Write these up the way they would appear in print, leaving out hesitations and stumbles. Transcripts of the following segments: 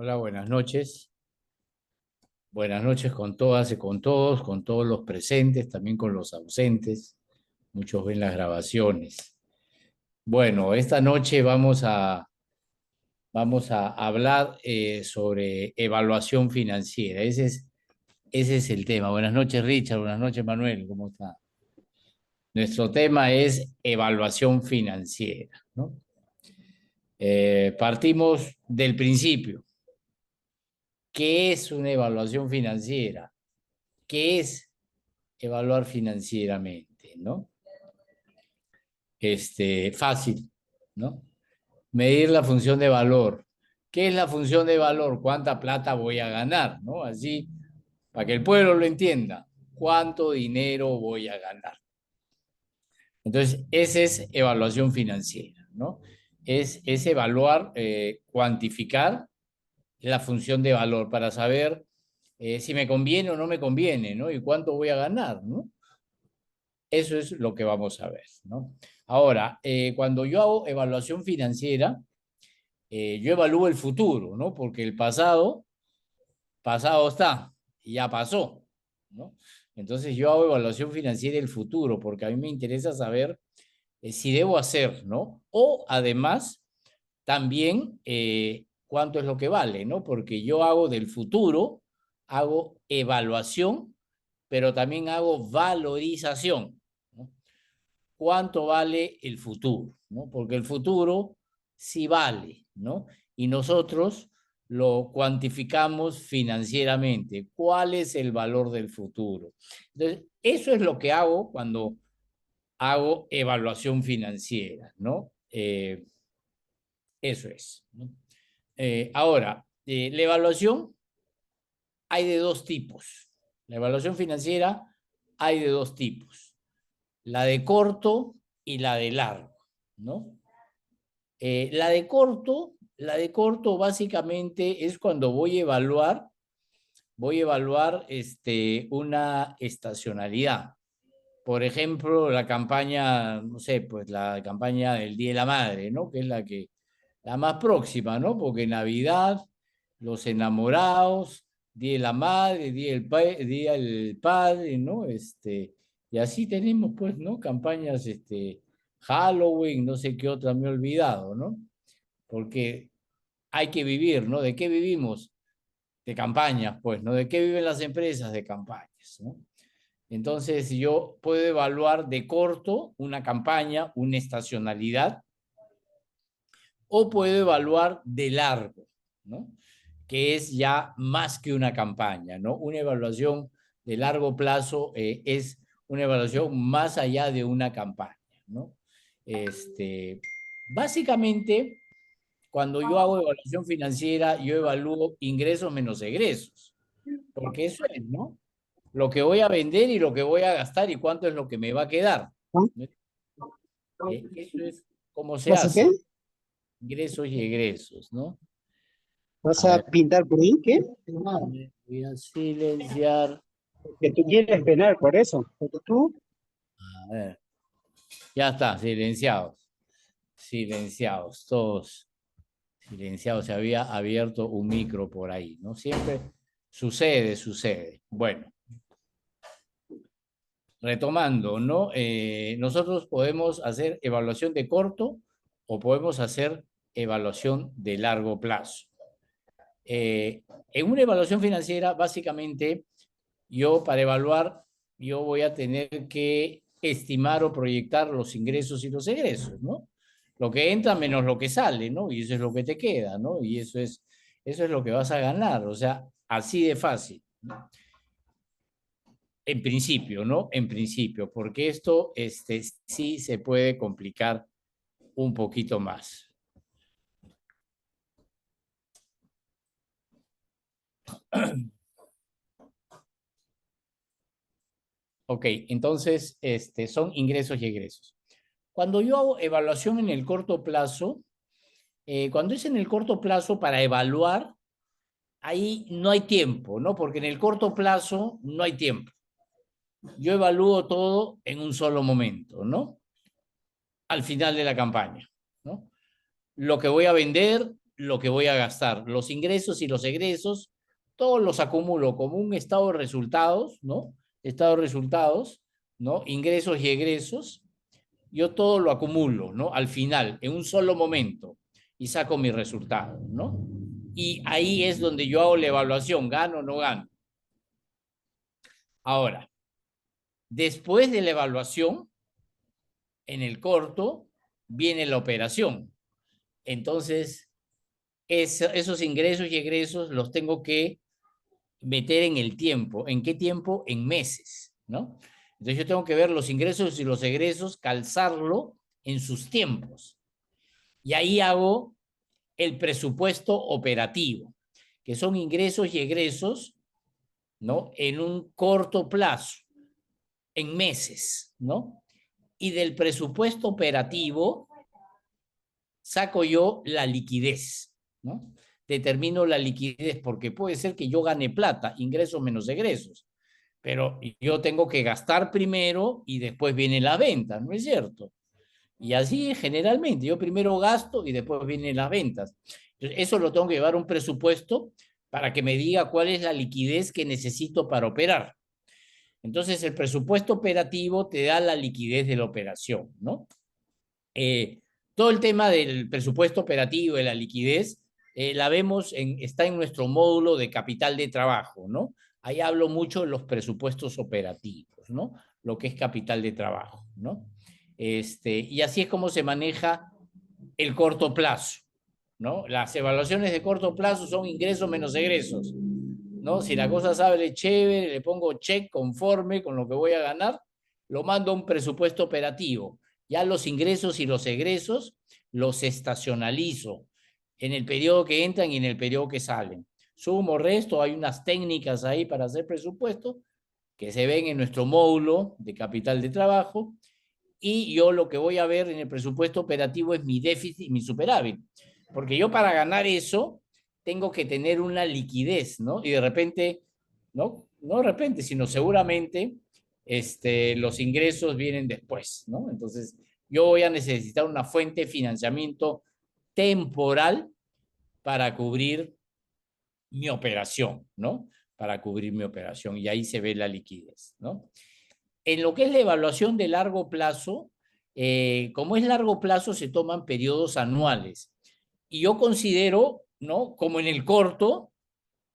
Hola, buenas noches. Buenas noches con todas y con todos los presentes, también con los ausentes. Muchos ven las grabaciones. Bueno, esta noche vamos a hablar sobre evaluación financiera. Ese es el tema. Buenas noches, Richard. Buenas noches, Manuel. ¿Cómo está? Nuestro tema es evaluación financiera, ¿no? Partimos del principio. ¿Qué es una evaluación financiera? ¿Qué es evaluar financieramente, ¿no? Fácil, ¿no? Medir la función de valor. ¿Qué es la función de valor? ¿Cuánta plata voy a ganar? ¿No? Así, para que el pueblo lo entienda. ¿Cuánto dinero voy a ganar? Entonces, esa es evaluación financiera, ¿no? Es evaluar, cuantificar la función de valor para saber si me conviene o no me conviene, ¿no? Y cuánto voy a ganar, ¿no? Eso es lo que vamos a ver, ¿no? Ahora, cuando yo hago evaluación financiera, yo evalúo el futuro, ¿no? Porque el pasado, pasado está, y ya pasó, ¿no? Entonces yo hago evaluación financiera del futuro, porque a mí me interesa saber si debo hacer, ¿no? O además, también cuánto es lo que vale, ¿no? Porque yo hago del futuro, hago evaluación, pero también hago valorización, ¿no? Cuánto vale el futuro, ¿no? Porque el futuro sí vale, ¿no? Y nosotros lo cuantificamos financieramente. ¿Cuál es el valor del futuro? Entonces, eso es lo que hago cuando hago evaluación financiera, ¿no? Eso es, ¿no? Ahora, la evaluación hay de dos tipos. La evaluación financiera hay de dos tipos. La de corto y la de largo, ¿no? La de corto básicamente es cuando voy a evaluar una estacionalidad. Por ejemplo, la campaña, no sé, pues la campaña del Día de la Madre, ¿no? Que es la más próxima, ¿no? Porque Navidad, los enamorados, Día de la Madre, Día del Padre, ¿no? Y así tenemos, pues, ¿no? Campañas, Halloween, no sé qué otra me he olvidado, ¿no? Porque hay que vivir, ¿no? ¿De qué vivimos? De campañas, pues, ¿no? ¿De qué viven las empresas? De campañas, ¿no? Entonces, yo puedo evaluar de corto una campaña, una estacionalidad, o puedo evaluar de largo, ¿no? Que es ya más que una campaña, ¿no? Una evaluación de largo plazo es una evaluación más allá de una campaña, ¿no? Este, Básicamente, cuando yo hago evaluación financiera, yo evalúo ingresos menos egresos, porque eso es, ¿no? Lo que voy a vender y lo que voy a gastar y cuánto es lo que me va a quedar. ¿No? Eso es cómo se ¿Vas a qué? hace, ingresos y egresos, ¿no? ¿Vas A a ver, pintar por ahí? ¿Qué? voy a silenciar. Que tú quieres penar por eso. Pero tú, A ver, ya está, silenciados. Silenciados, todos silenciados. Se había abierto un micro por ahí, ¿no? Siempre sucede. Bueno, retomando, ¿no? Nosotros podemos hacer evaluación de corto o podemos hacer evaluación de largo plazo. En una evaluación financiera, básicamente, yo para evaluar, yo voy a tener que estimar o proyectar los ingresos y los egresos, ¿no? Lo que entra menos lo que sale, ¿no? Y eso es lo que te queda, ¿no? Y eso es lo que vas a ganar, o sea, así de fácil, ¿no? En principio, ¿no? En principio, porque esto sí se puede complicar un poquito más. Ok, entonces, son ingresos y egresos. Cuando yo hago evaluación en el corto plazo, cuando es en el corto plazo para evaluar, ahí no hay tiempo, ¿no? Porque en el corto plazo no hay tiempo. Yo evalúo todo en un solo momento, ¿no? Al final de la campaña, ¿no? Lo que voy a vender, lo que voy a gastar. Los ingresos y los egresos, todos los acumulo como un estado de resultados, ¿no? Estado de resultados, ¿no? Ingresos y egresos. Yo todo lo acumulo, ¿no? Al final, en un solo momento, y saco mi resultado, ¿no? Y ahí es donde yo hago la evaluación, gano o no gano. Ahora, después de la evaluación, en el corto, viene la operación. Entonces, esos ingresos y egresos los tengo que meter en el tiempo. ¿En qué tiempo? En meses, ¿no? Entonces yo tengo que ver los ingresos y los egresos, calzarlo en sus tiempos. Y ahí hago el presupuesto operativo, que son ingresos y egresos, ¿no? En un corto plazo, en meses, ¿no? Y del presupuesto operativo saco yo la liquidez, ¿no? Determino la liquidez porque puede ser que yo gane plata, ingresos menos egresos, pero yo tengo que gastar primero y después viene la venta, ¿no es cierto? Y así generalmente, yo primero gasto y después vienen las ventas. Entonces, eso lo tengo que llevar a un presupuesto para que me diga cuál es la liquidez que necesito para operar. Entonces, el presupuesto operativo te da la liquidez de la operación, ¿no? Todo el tema del presupuesto operativo, de la liquidez, la vemos, está en nuestro módulo de capital de trabajo, ¿no? Ahí hablo mucho de los presupuestos operativos, ¿no? Lo que es capital de trabajo, ¿no? Y así es como se maneja el corto plazo, ¿no? Las evaluaciones de corto plazo son ingresos menos egresos, ¿no? Si la cosa sale chévere, le pongo check conforme con lo que voy a ganar, lo mando a un presupuesto operativo. Ya los ingresos y los egresos los estacionalizo en el periodo que entran y en el periodo que salen. Sumo, resto, hay unas técnicas ahí para hacer presupuesto que se ven en nuestro módulo de capital de trabajo, y yo lo que voy a ver en el presupuesto operativo es mi déficit y mi superávit. Porque yo para ganar eso tengo que tener una liquidez, ¿no? Y de repente, no de repente, sino seguramente los ingresos vienen después, ¿no? Entonces, yo voy a necesitar una fuente de financiamiento temporal para cubrir mi operación, ¿no? Para cubrir mi operación. Y ahí se ve la liquidez, ¿no? En lo que es la evaluación de largo plazo, como es largo plazo, se toman periodos anuales. Y yo considero, ¿no? Como en el corto,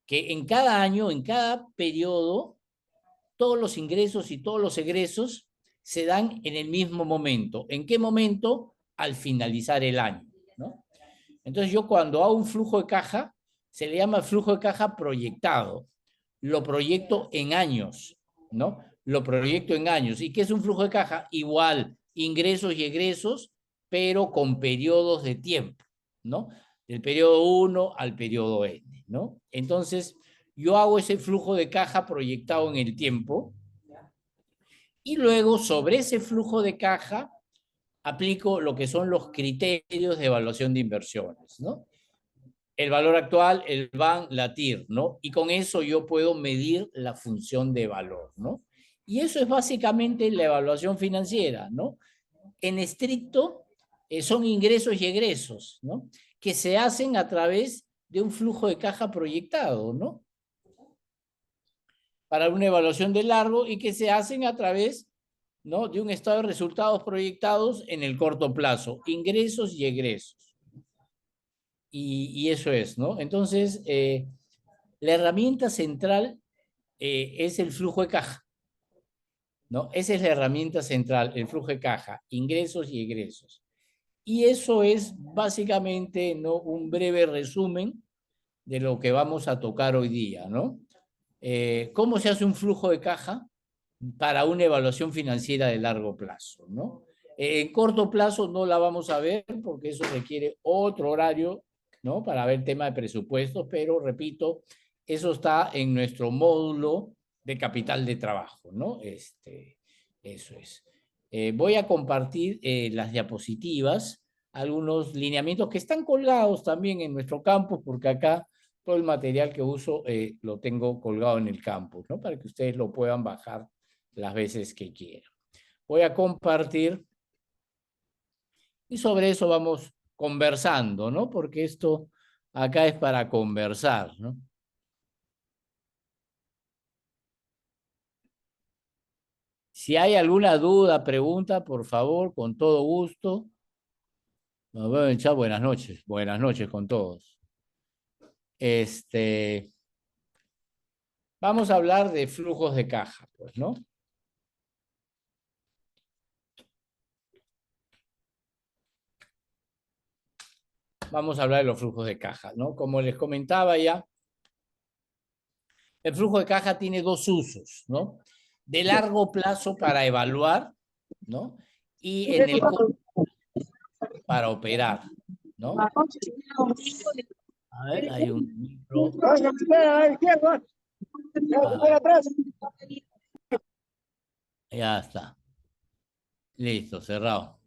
que en cada año, en cada periodo, todos los ingresos y todos los egresos se dan en el mismo momento. ¿En qué momento? Al finalizar el año, ¿no? Entonces yo cuando hago un flujo de caja, se le llama flujo de caja proyectado. Lo proyecto en años, ¿no? Lo proyecto en años. ¿Y qué es un flujo de caja? Igual, ingresos y egresos, pero con periodos de tiempo, ¿no? Del periodo 1 al periodo N, ¿no? Entonces, yo hago ese flujo de caja proyectado en el tiempo y luego sobre ese flujo de caja aplico lo que son los criterios de evaluación de inversiones, ¿no? El valor actual, el VAN, la TIR, ¿no? Y con eso yo puedo medir la función de valor, ¿no? Y eso es básicamente la evaluación financiera, ¿no? En estricto, son ingresos y egresos, ¿no? Que se hacen a través de un flujo de caja proyectado, ¿no? Para una evaluación de largo y que se hacen a través, ¿no? De un estado de resultados proyectados en el corto plazo, ingresos y egresos. Y eso es, ¿no? Entonces, la herramienta central es el flujo de caja, ¿no? Esa es la herramienta central, el flujo de caja, ingresos y egresos. Y eso es básicamente, ¿no? Un breve resumen de lo que vamos a tocar hoy día, ¿no? ¿Cómo se hace un flujo de caja para una evaluación financiera de largo plazo, ¿no? En corto plazo no la vamos a ver porque eso requiere otro horario, ¿no? Para ver tema de presupuestos, pero repito, eso está en nuestro módulo de capital de trabajo, ¿no? Eso es. Voy a compartir las diapositivas, algunos lineamientos que están colgados también en nuestro campus, porque acá todo el material que uso lo tengo colgado en el campus, ¿no? Para que ustedes lo puedan bajar las veces que quieran. Voy a compartir y sobre eso vamos conversando, ¿no? Porque esto acá es para conversar, ¿no? Si hay alguna duda, pregunta, por favor, con todo gusto. Nos vemos en chat. Buenas noches con todos. Vamos a hablar de flujos de caja, pues, ¿no? Vamos a hablar de los flujos de caja, ¿no? Como les comentaba ya, el flujo de caja tiene dos usos, ¿no? De largo plazo para evaluar, ¿no? Y en el corto para operar, ¿no? A ver, hay un micro. Ya está. Listo, cerrado.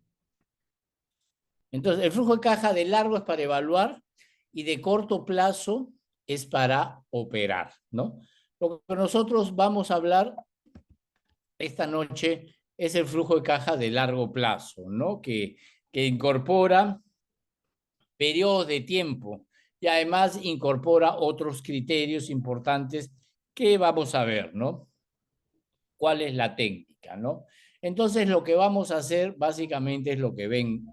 Entonces, el flujo de caja de largo es para evaluar y de corto plazo es para operar, ¿no? Lo que nosotros vamos a hablar esta noche es el flujo de caja de largo plazo, ¿no? Que incorpora periodos de tiempo y además incorpora otros criterios importantes que vamos a ver, ¿no? ¿Cuál es la técnica, no? Entonces, lo que vamos a hacer básicamente es lo que ven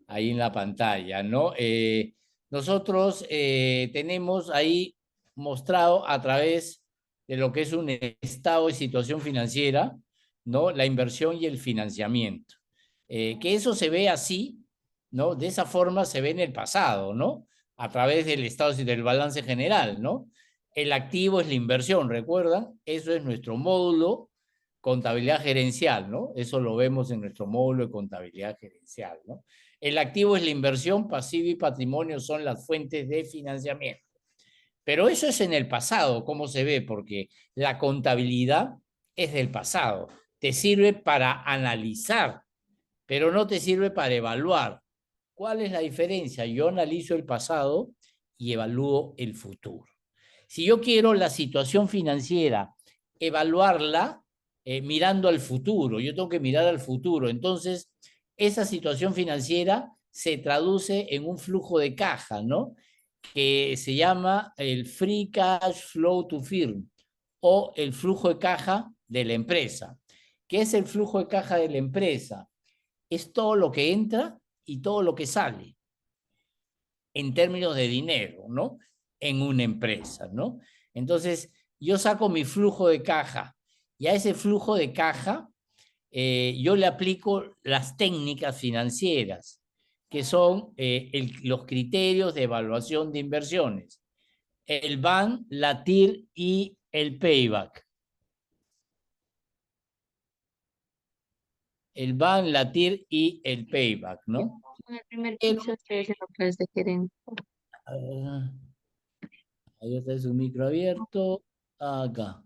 ahí en la pantalla, ¿no? Nosotros tenemos ahí mostrado a través de lo que es un estado de situación financiera, ¿no? La inversión y el financiamiento. Que eso se ve así, ¿no? De esa forma se ve en el pasado, ¿no? A través del estado del balance general, ¿no? El activo es la inversión, ¿recuerdan? Eso es nuestro módulo contabilidad gerencial, ¿no? Eso lo vemos en nuestro módulo de contabilidad gerencial, ¿no? El activo es la inversión, pasivo y patrimonio son las fuentes de financiamiento. Pero eso es en el pasado, ¿cómo se ve? Porque la contabilidad es del pasado. Te sirve para analizar, pero no te sirve para evaluar. ¿Cuál es la diferencia? Yo analizo el pasado y evalúo el futuro. Si yo quiero la situación financiera, evaluarla mirando al futuro, yo tengo que mirar al futuro. Entonces, esa situación financiera se traduce en un flujo de caja, ¿no? Que se llama el Free Cash Flow to Firm o el flujo de caja de la empresa. ¿Qué es el flujo de caja de la empresa? Es todo lo que entra y todo lo que sale en términos de dinero, ¿no? En una empresa, ¿no? Entonces, yo saco mi flujo de caja y a ese flujo de caja yo le aplico las técnicas financieras, que son los criterios de evaluación de inversiones, el BAN, la TIR y el payback. El BAN, la TIR y el payback, ¿no? En el primer piso ustedes en locales de gerente. Ahí está su micro abierto. Acá.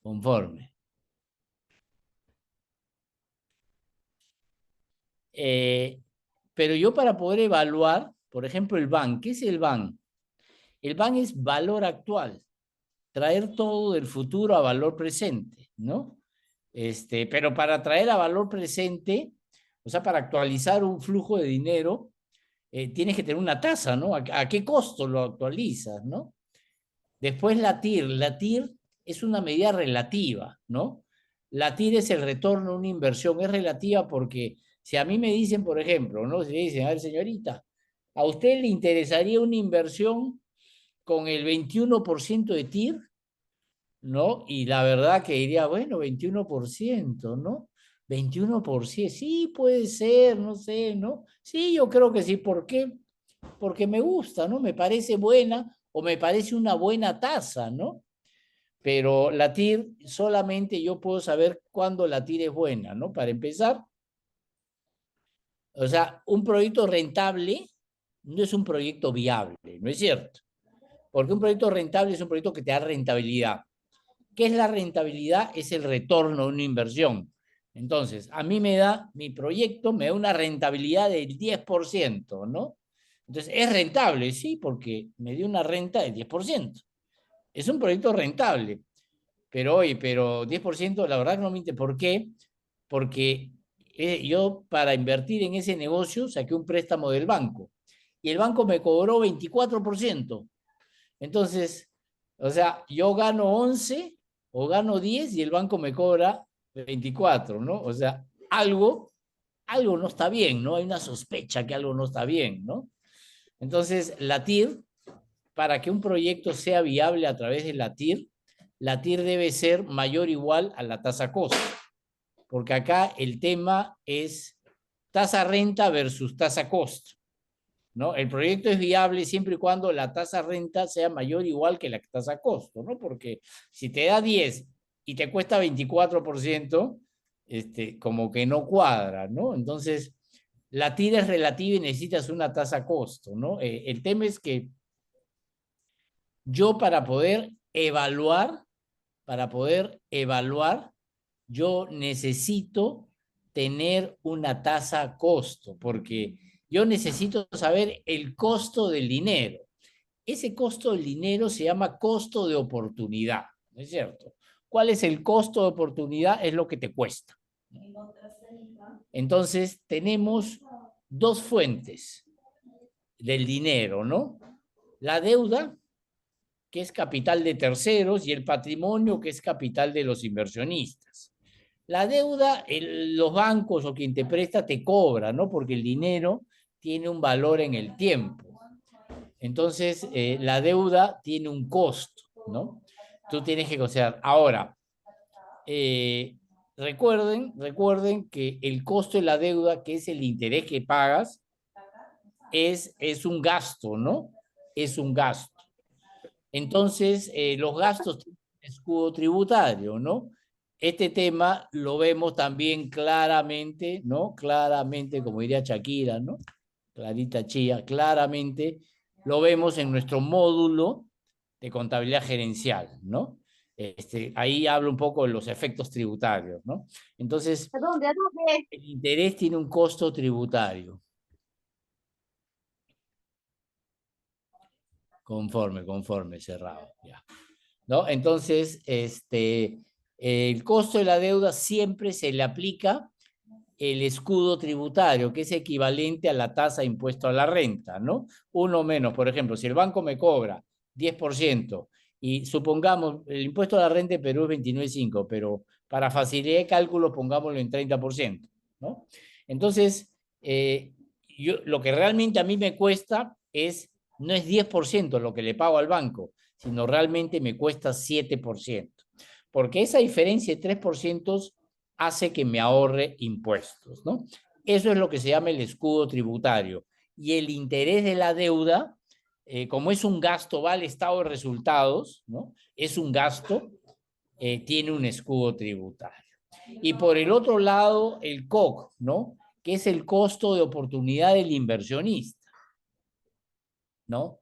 Conforme. Pero yo para poder evaluar, por ejemplo, el BAN, ¿qué es el BAN? El BAN es valor actual, traer todo del futuro a valor presente, ¿no? Pero para traer a valor presente, o sea, para actualizar un flujo de dinero, tienes que tener una tasa, ¿no? ¿A qué costo lo actualizas, no? Después la TIR. La TIR es una medida relativa, ¿no? La TIR es el retorno de una inversión. Es relativa porque si a mí me dicen, por ejemplo, ¿no? Si le dicen, a ver, señorita, ¿a usted le interesaría una inversión con el 21% de TIR? ¿No? Y la verdad que diría, bueno, 21%, ¿no? 21%, sí, puede ser, no sé, ¿no? Sí, yo creo que sí. ¿Por qué? Porque me gusta, ¿no? Me parece buena o me parece una buena tasa, ¿no? Pero la TIR solamente yo puedo saber cuándo la TIR es buena, ¿no? Para empezar, o sea, un proyecto rentable no es un proyecto viable, ¿no es cierto? Porque un proyecto rentable es un proyecto que te da rentabilidad. ¿Qué es la rentabilidad? Es el retorno de una inversión. Entonces, a mí me da, mi proyecto me da una rentabilidad del 10%, ¿no? Entonces, ¿es rentable? Sí, porque me dio una renta del 10%. Es un proyecto rentable. Pero oye, pero 10% la verdad que no me interesa. ¿Por qué? Porque yo para invertir en ese negocio saqué un préstamo del banco. y el banco me cobró 24%. Entonces, o sea, yo gano 11 o gano 10 y el banco me cobra 24, ¿no? O sea, algo no está bien, ¿no? Hay una sospecha que algo no está bien, ¿no? Entonces, la TIR, para que un proyecto sea viable a través de la TIR debe ser mayor o igual a la tasa costo, porque acá el tema es tasa renta versus tasa costo, ¿no? El proyecto es viable siempre y cuando la tasa renta sea mayor o igual que la tasa costo, ¿no? Porque si te da 10 y te cuesta 24%, como que no cuadra, ¿no? Entonces, la TIR es relativa y necesitas una tasa costo, ¿no? El tema es que yo para poder evaluar, yo necesito tener una tasa costo, porque yo necesito saber el costo del dinero. Ese costo del dinero se llama costo de oportunidad, ¿no es cierto? ¿Cuál es el costo de oportunidad? Es lo que te cuesta. Entonces, tenemos dos fuentes del dinero, ¿no? La deuda, que es capital de terceros, y el patrimonio, que es capital de los inversionistas. La deuda, los bancos o quien te presta te cobra, ¿no? Porque el dinero tiene un valor en el tiempo. Entonces, la deuda tiene un costo, ¿no? Tú tienes que considerar. Ahora, recuerden que el costo de la deuda, que es el interés que pagas, es un gasto, ¿no? Es un gasto. Entonces, los gastos tienen un escudo tributario, ¿no? Este tema lo vemos también claramente, ¿no? Claramente, como diría Shakira, ¿no? Clarita Chía, claramente lo vemos en nuestro módulo de contabilidad gerencial, ¿no? Ahí hablo un poco de los efectos tributarios, ¿no? Entonces, ¿A dónde? ¿A dónde? el interés tiene un costo tributario. Conforme, cerrado, ya. ¿No? Entonces, el costo de la deuda siempre se le aplica el escudo tributario, que es equivalente a la tasa de impuesto a la renta, ¿no? Uno menos, por ejemplo, si el banco me cobra 10% y supongamos el impuesto a la renta de Perú es 29,5, pero para facilidad de cálculo pongámoslo en 30%, ¿no? Entonces, lo que realmente a mí me cuesta no es 10% lo que le pago al banco, sino realmente me cuesta 7%. Porque esa diferencia de 3% hace que me ahorre impuestos, ¿no? Eso es lo que se llama el escudo tributario. Y el interés de la deuda, como es un gasto, va al estado de resultados, ¿no? Es un gasto, tiene un escudo tributario. Y por el otro lado, el COC, ¿no? Que es el costo de oportunidad del inversionista, ¿no?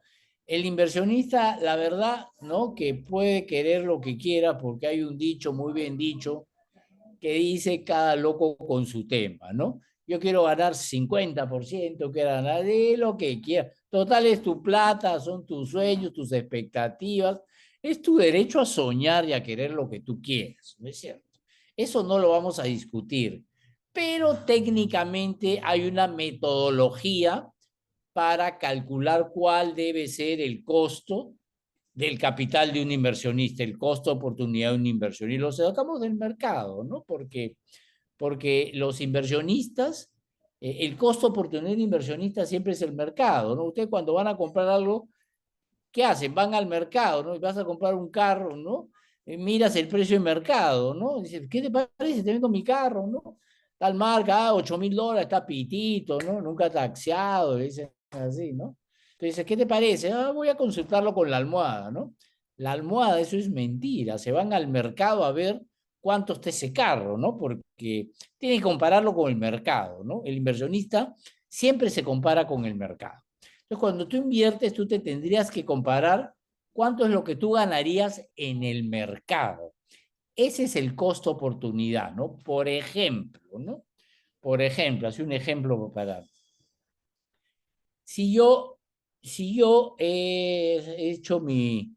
El inversionista, la verdad, ¿no? Que puede querer lo que quiera porque hay un dicho muy bien dicho que dice cada loco con su tema, ¿no? Yo quiero ganar 50%, quiero ganar de lo que quiera. Total, es tu plata, son tus sueños, tus expectativas. Es tu derecho a soñar y a querer lo que tú quieras, ¿no es cierto? Eso no lo vamos a discutir. Pero técnicamente hay una metodología para calcular cuál debe ser el costo del capital de un inversionista, el costo de oportunidad de un inversionista. Y lo sacamos del mercado, ¿no? Porque los inversionistas, el costo de oportunidad de un inversionista siempre es el mercado, ¿no? Ustedes cuando van a comprar algo, ¿qué hacen? Van al mercado, ¿no? Y vas a comprar un carro, ¿no? Miras el precio de mercado, ¿no? Dices, ¿qué te parece? Te vendo mi carro, ¿no? Tal marca, $8,000, está pitito, ¿no? Nunca taxeado, dicen así, ¿no? Entonces, ¿qué te parece? Voy a consultarlo con la almohada, ¿no? La almohada, eso es mentira. Se van al mercado a ver cuánto está ese carro, ¿no? Porque tiene que compararlo con el mercado, ¿no? El inversionista siempre se compara con el mercado. Entonces, cuando tú inviertes, tú te tendrías que comparar cuánto es lo que tú ganarías en el mercado. Ese es el costo oportunidad, ¿no? Por ejemplo, ¿no? Por ejemplo, así un ejemplo para... Si yo he hecho mi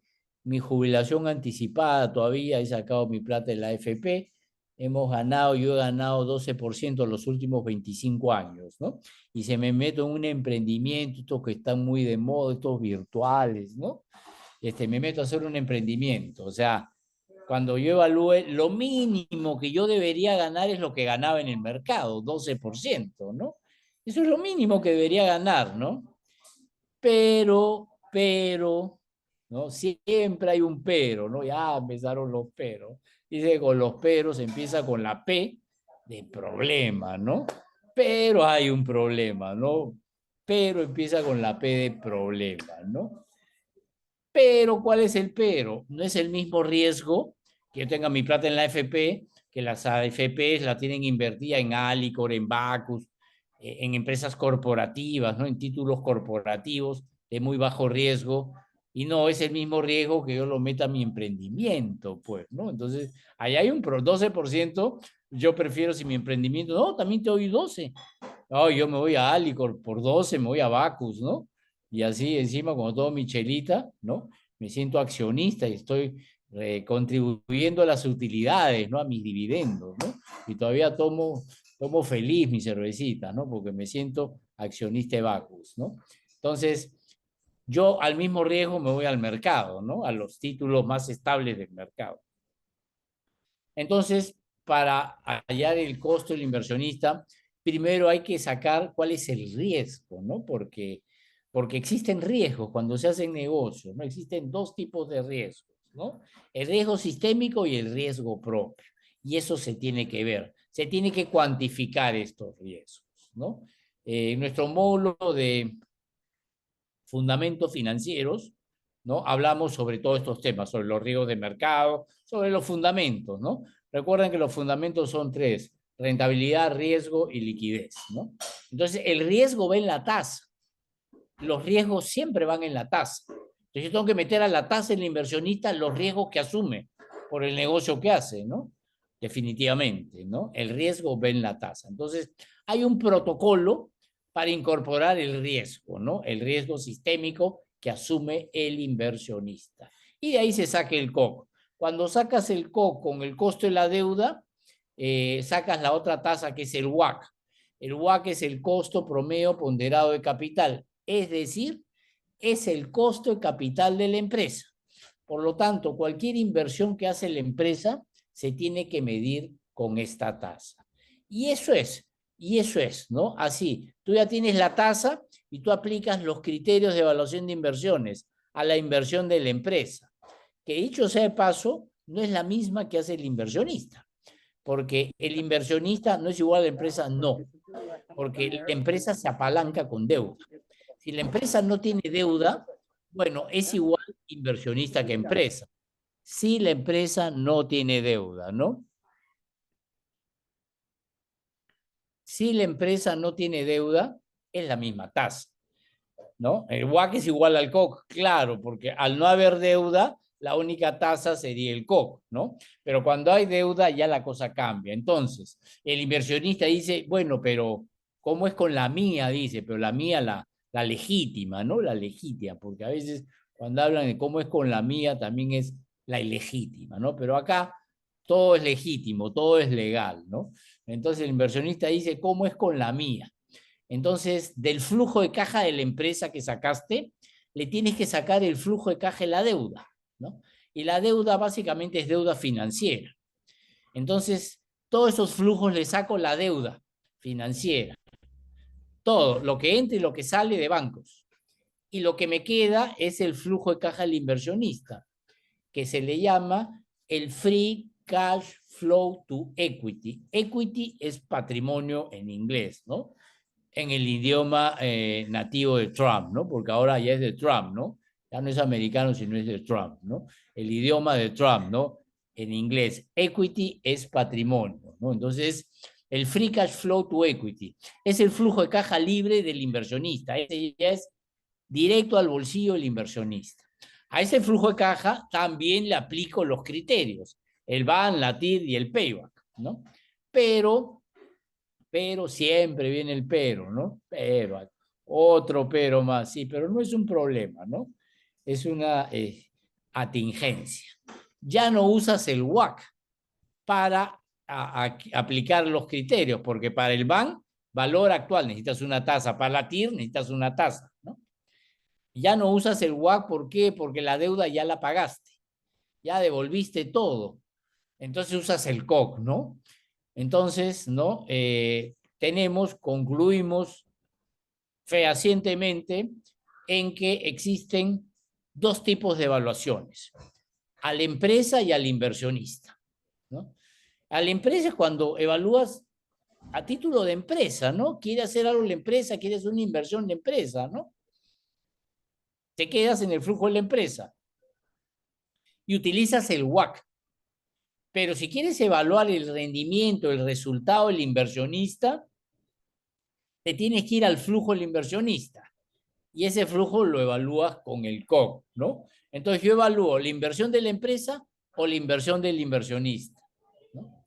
jubilación anticipada todavía, he sacado mi plata de la AFP, yo he ganado 12% los últimos 25 años, ¿no? Y se me meto en un emprendimiento, estos que están muy de moda, estos virtuales, ¿no? Me meto a hacer un emprendimiento. O sea, cuando yo evalúe, lo mínimo que yo debería ganar es lo que ganaba en el mercado, 12%, ¿no? Eso es lo mínimo que debería ganar, ¿no? Pero, ¿no? Siempre hay un pero, ¿no? Ya empezaron los peros. Dice que con los peros empieza con la P de problema, ¿no? Pero hay un problema, ¿no? Pero empieza con la P de problema, ¿no? Pero, ¿cuál es el pero? No es el mismo riesgo que yo tenga mi plata en la AFP, que las AFPs la tienen invertida en Alicor, en Bacus, en empresas corporativas, ¿no? En títulos corporativos de muy bajo riesgo, y no es el mismo riesgo que yo lo meta a mi emprendimiento, pues, ¿no? Entonces, ahí hay un 12%, yo prefiero si mi emprendimiento, no, también te doy 12. No, yo me voy a Alicor por 12, me voy a Bacus, ¿no? Y así encima, como todo mi chelita, ¿no? Me siento accionista y estoy contribuyendo a las utilidades, ¿no? A mis dividendos, ¿no? Y todavía tomo feliz mi cervecita, ¿no? Porque me siento accionista de Bacus, ¿no? Entonces, yo al mismo riesgo me voy al mercado, ¿no? A los títulos más estables del mercado. Entonces, para hallar el costo del inversionista, primero hay que sacar cuál es el riesgo, ¿no? Porque existen riesgos cuando se hacen negocios, ¿no? Existen dos tipos de riesgos, ¿no? El riesgo sistémico y el riesgo propio. Y eso se tiene que ver, se tiene que cuantificar estos riesgos, ¿no? En nuestro módulo de fundamentos financieros, ¿no? Hablamos sobre todos estos temas, sobre los riesgos de mercado, sobre los fundamentos, ¿no? Recuerden que los fundamentos son tres: rentabilidad, riesgo y liquidez, ¿no? Entonces, el riesgo va en la tasa. Los riesgos siempre van en la tasa. Entonces, yo tengo que meter a la tasa del inversionista los riesgos que asume por el negocio que hace, ¿no? Definitivamente, ¿no? El riesgo va en la tasa. Entonces, hay un protocolo para incorporar el riesgo, ¿no? El riesgo sistémico que asume el inversionista. Y de ahí se saca el COC. Cuando sacas el COC con el costo de la deuda, sacas la otra tasa que es el WACC. El WACC es el costo promedio ponderado de capital, es decir, es el costo de capital de la empresa. Por lo tanto, cualquier inversión que hace la empresa se tiene que medir con esta tasa. Y eso es, ¿no? Así, tú ya tienes la tasa y tú aplicas los criterios de evaluación de inversiones a la inversión de la empresa, que dicho sea de paso, no es la misma que hace el inversionista, porque el inversionista no es igual a la empresa, no, porque la empresa se apalanca con deuda. Si la empresa no tiene deuda, bueno, es igual inversionista que empresa. Si la empresa no tiene deuda, ¿no? Si la empresa no tiene deuda, es la misma tasa, ¿no? El WACC es igual al COC, claro, porque al no haber deuda, la única tasa sería el COC, ¿no? Pero cuando hay deuda, ya la cosa cambia. Entonces, el inversionista dice, bueno, pero ¿cómo es con la mía? Dice, pero la mía, la legítima, ¿no? La legítima, porque a veces cuando hablan de cómo es con la mía, también es la ilegítima, ¿no? Pero acá todo es legítimo, todo es legal, ¿no? Entonces el inversionista dice, ¿cómo es con la mía? Entonces, del flujo de caja de la empresa que sacaste, le tienes que sacar el flujo de caja de la deuda, ¿no? Y la deuda básicamente es deuda financiera. Entonces, todos esos flujos le saco la deuda financiera. Todo, lo que entra y lo que sale de bancos. Y lo que me queda es el flujo de caja del inversionista, que se le llama el Free Cash Flow to Equity. Equity es patrimonio en inglés, ¿no? En el idioma nativo de Trump, ¿no? Porque ahora ya es de Trump, ¿no? Ya no es americano, sino es de Trump, ¿no? El idioma de Trump, ¿no? En inglés, equity es patrimonio, ¿no? Entonces, el free cash flow to equity es el flujo de caja libre del inversionista. Ese ya es directo al bolsillo del inversionista. A ese flujo de caja también le aplico los criterios, el BAN, la TIR y el payback, ¿no? Pero siempre viene el pero, ¿no? Pero, otro pero más, sí, pero no es un problema, ¿no? Es una atingencia. Ya no usas el WACC para aplicar los criterios, porque para el BAN, valor actual, necesitas una tasa, para la TIR necesitas una tasa, ¿no? Ya no usas el WACC, ¿por qué? Porque la deuda ya la pagaste, ya devolviste todo, entonces usas el COC, ¿no? Entonces, ¿no? Concluimos fehacientemente en que existen dos tipos de evaluaciones, a la empresa y al inversionista, ¿no? A la empresa es cuando evalúas a título de empresa, ¿no? Quiere hacer algo la empresa, quiere hacer una inversión de empresa, ¿no? Te quedas en el flujo de la empresa y utilizas el WACC. Pero si quieres evaluar el rendimiento, el resultado del inversionista, te tienes que ir al flujo del inversionista. Y ese flujo lo evalúas con el COC, ¿no? Entonces yo evalúo la inversión de la empresa o la inversión del inversionista, ¿no?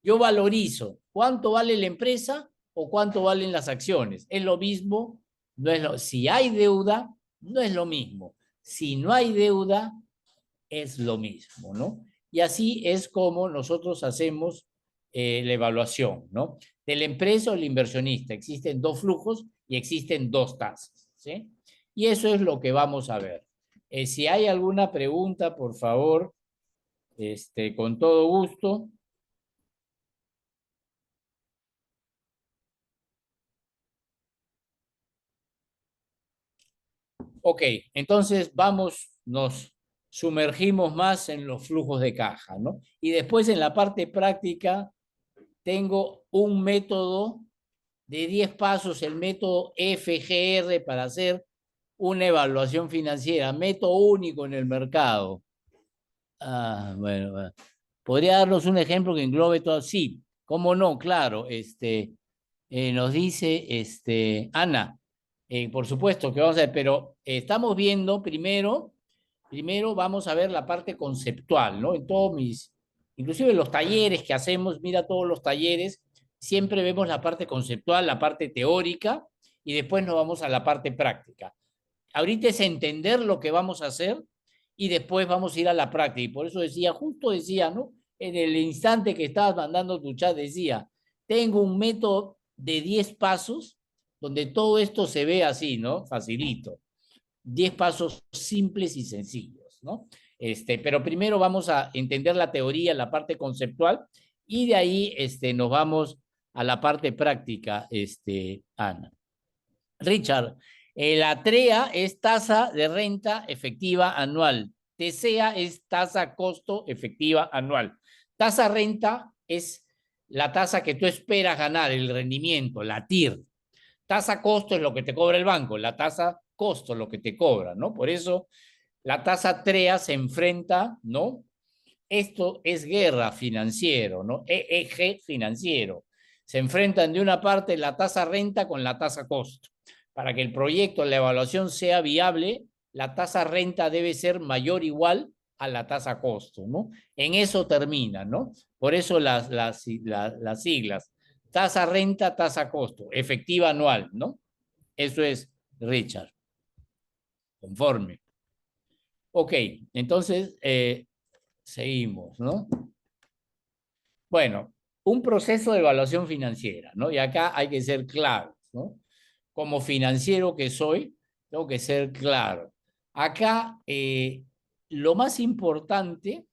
Yo valorizo cuánto vale la empresa o cuánto valen las acciones. Es lo mismo, no es lo, si hay deuda, no es lo mismo. Si no hay deuda, es lo mismo, ¿no? Y así es como nosotros hacemos la evaluación, ¿no? De la empresa o el inversionista. Existen dos flujos y existen dos tasas, ¿sí? Y eso es lo que vamos a ver. Si hay alguna pregunta, por favor, con todo gusto. Ok, entonces nos sumergimos más en los flujos de caja, ¿no? Y después en la parte práctica tengo un método de 10 pasos, el método FGR para hacer una evaluación financiera, método único en el mercado. Bueno. ¿Podría darnos un ejemplo que englobe todo? Sí, cómo no, claro. Nos dice Ana, por supuesto que vamos a ver, pero estamos viendo primero vamos a ver la parte conceptual, ¿no? En todos inclusive los talleres que hacemos, mira todos los talleres, siempre vemos la parte conceptual, la parte teórica, y después nos vamos a la parte práctica. Ahorita es entender lo que vamos a hacer y después vamos a ir a la práctica. Y por eso justo decía, ¿no? En el instante que estabas mandando tu chat, decía, tengo un método de 10 pasos donde todo esto se ve así, ¿no? Facilito. 10 pasos simples y sencillos, ¿no? Pero primero vamos a entender la teoría, la parte conceptual, y de ahí nos vamos a la parte práctica, Ana. Richard, la TREA es tasa de renta efectiva anual. TCEA es tasa costo efectiva anual. Tasa renta es la tasa que tú esperas ganar, el rendimiento, la TIR. Tasa costo es lo que te cobra el banco, la tasa costo es lo que te cobra, ¿no? Por eso la tasa TREA se enfrenta, ¿no? Esto es guerra financiero, ¿no? EEG financiero. Se enfrentan de una parte la tasa renta con la tasa costo. Para que el proyecto, la evaluación sea viable, la tasa renta debe ser mayor o igual a la tasa costo, ¿no? En eso termina, ¿no? Por eso las siglas. Tasa renta, tasa costo, efectiva anual, ¿no? Eso es, Richard. Conforme. Ok, entonces seguimos, ¿no? Bueno, un proceso de evaluación financiera, ¿no? Y acá hay que ser claros, ¿no? Como financiero que soy, tengo que ser claro. Acá lo más importante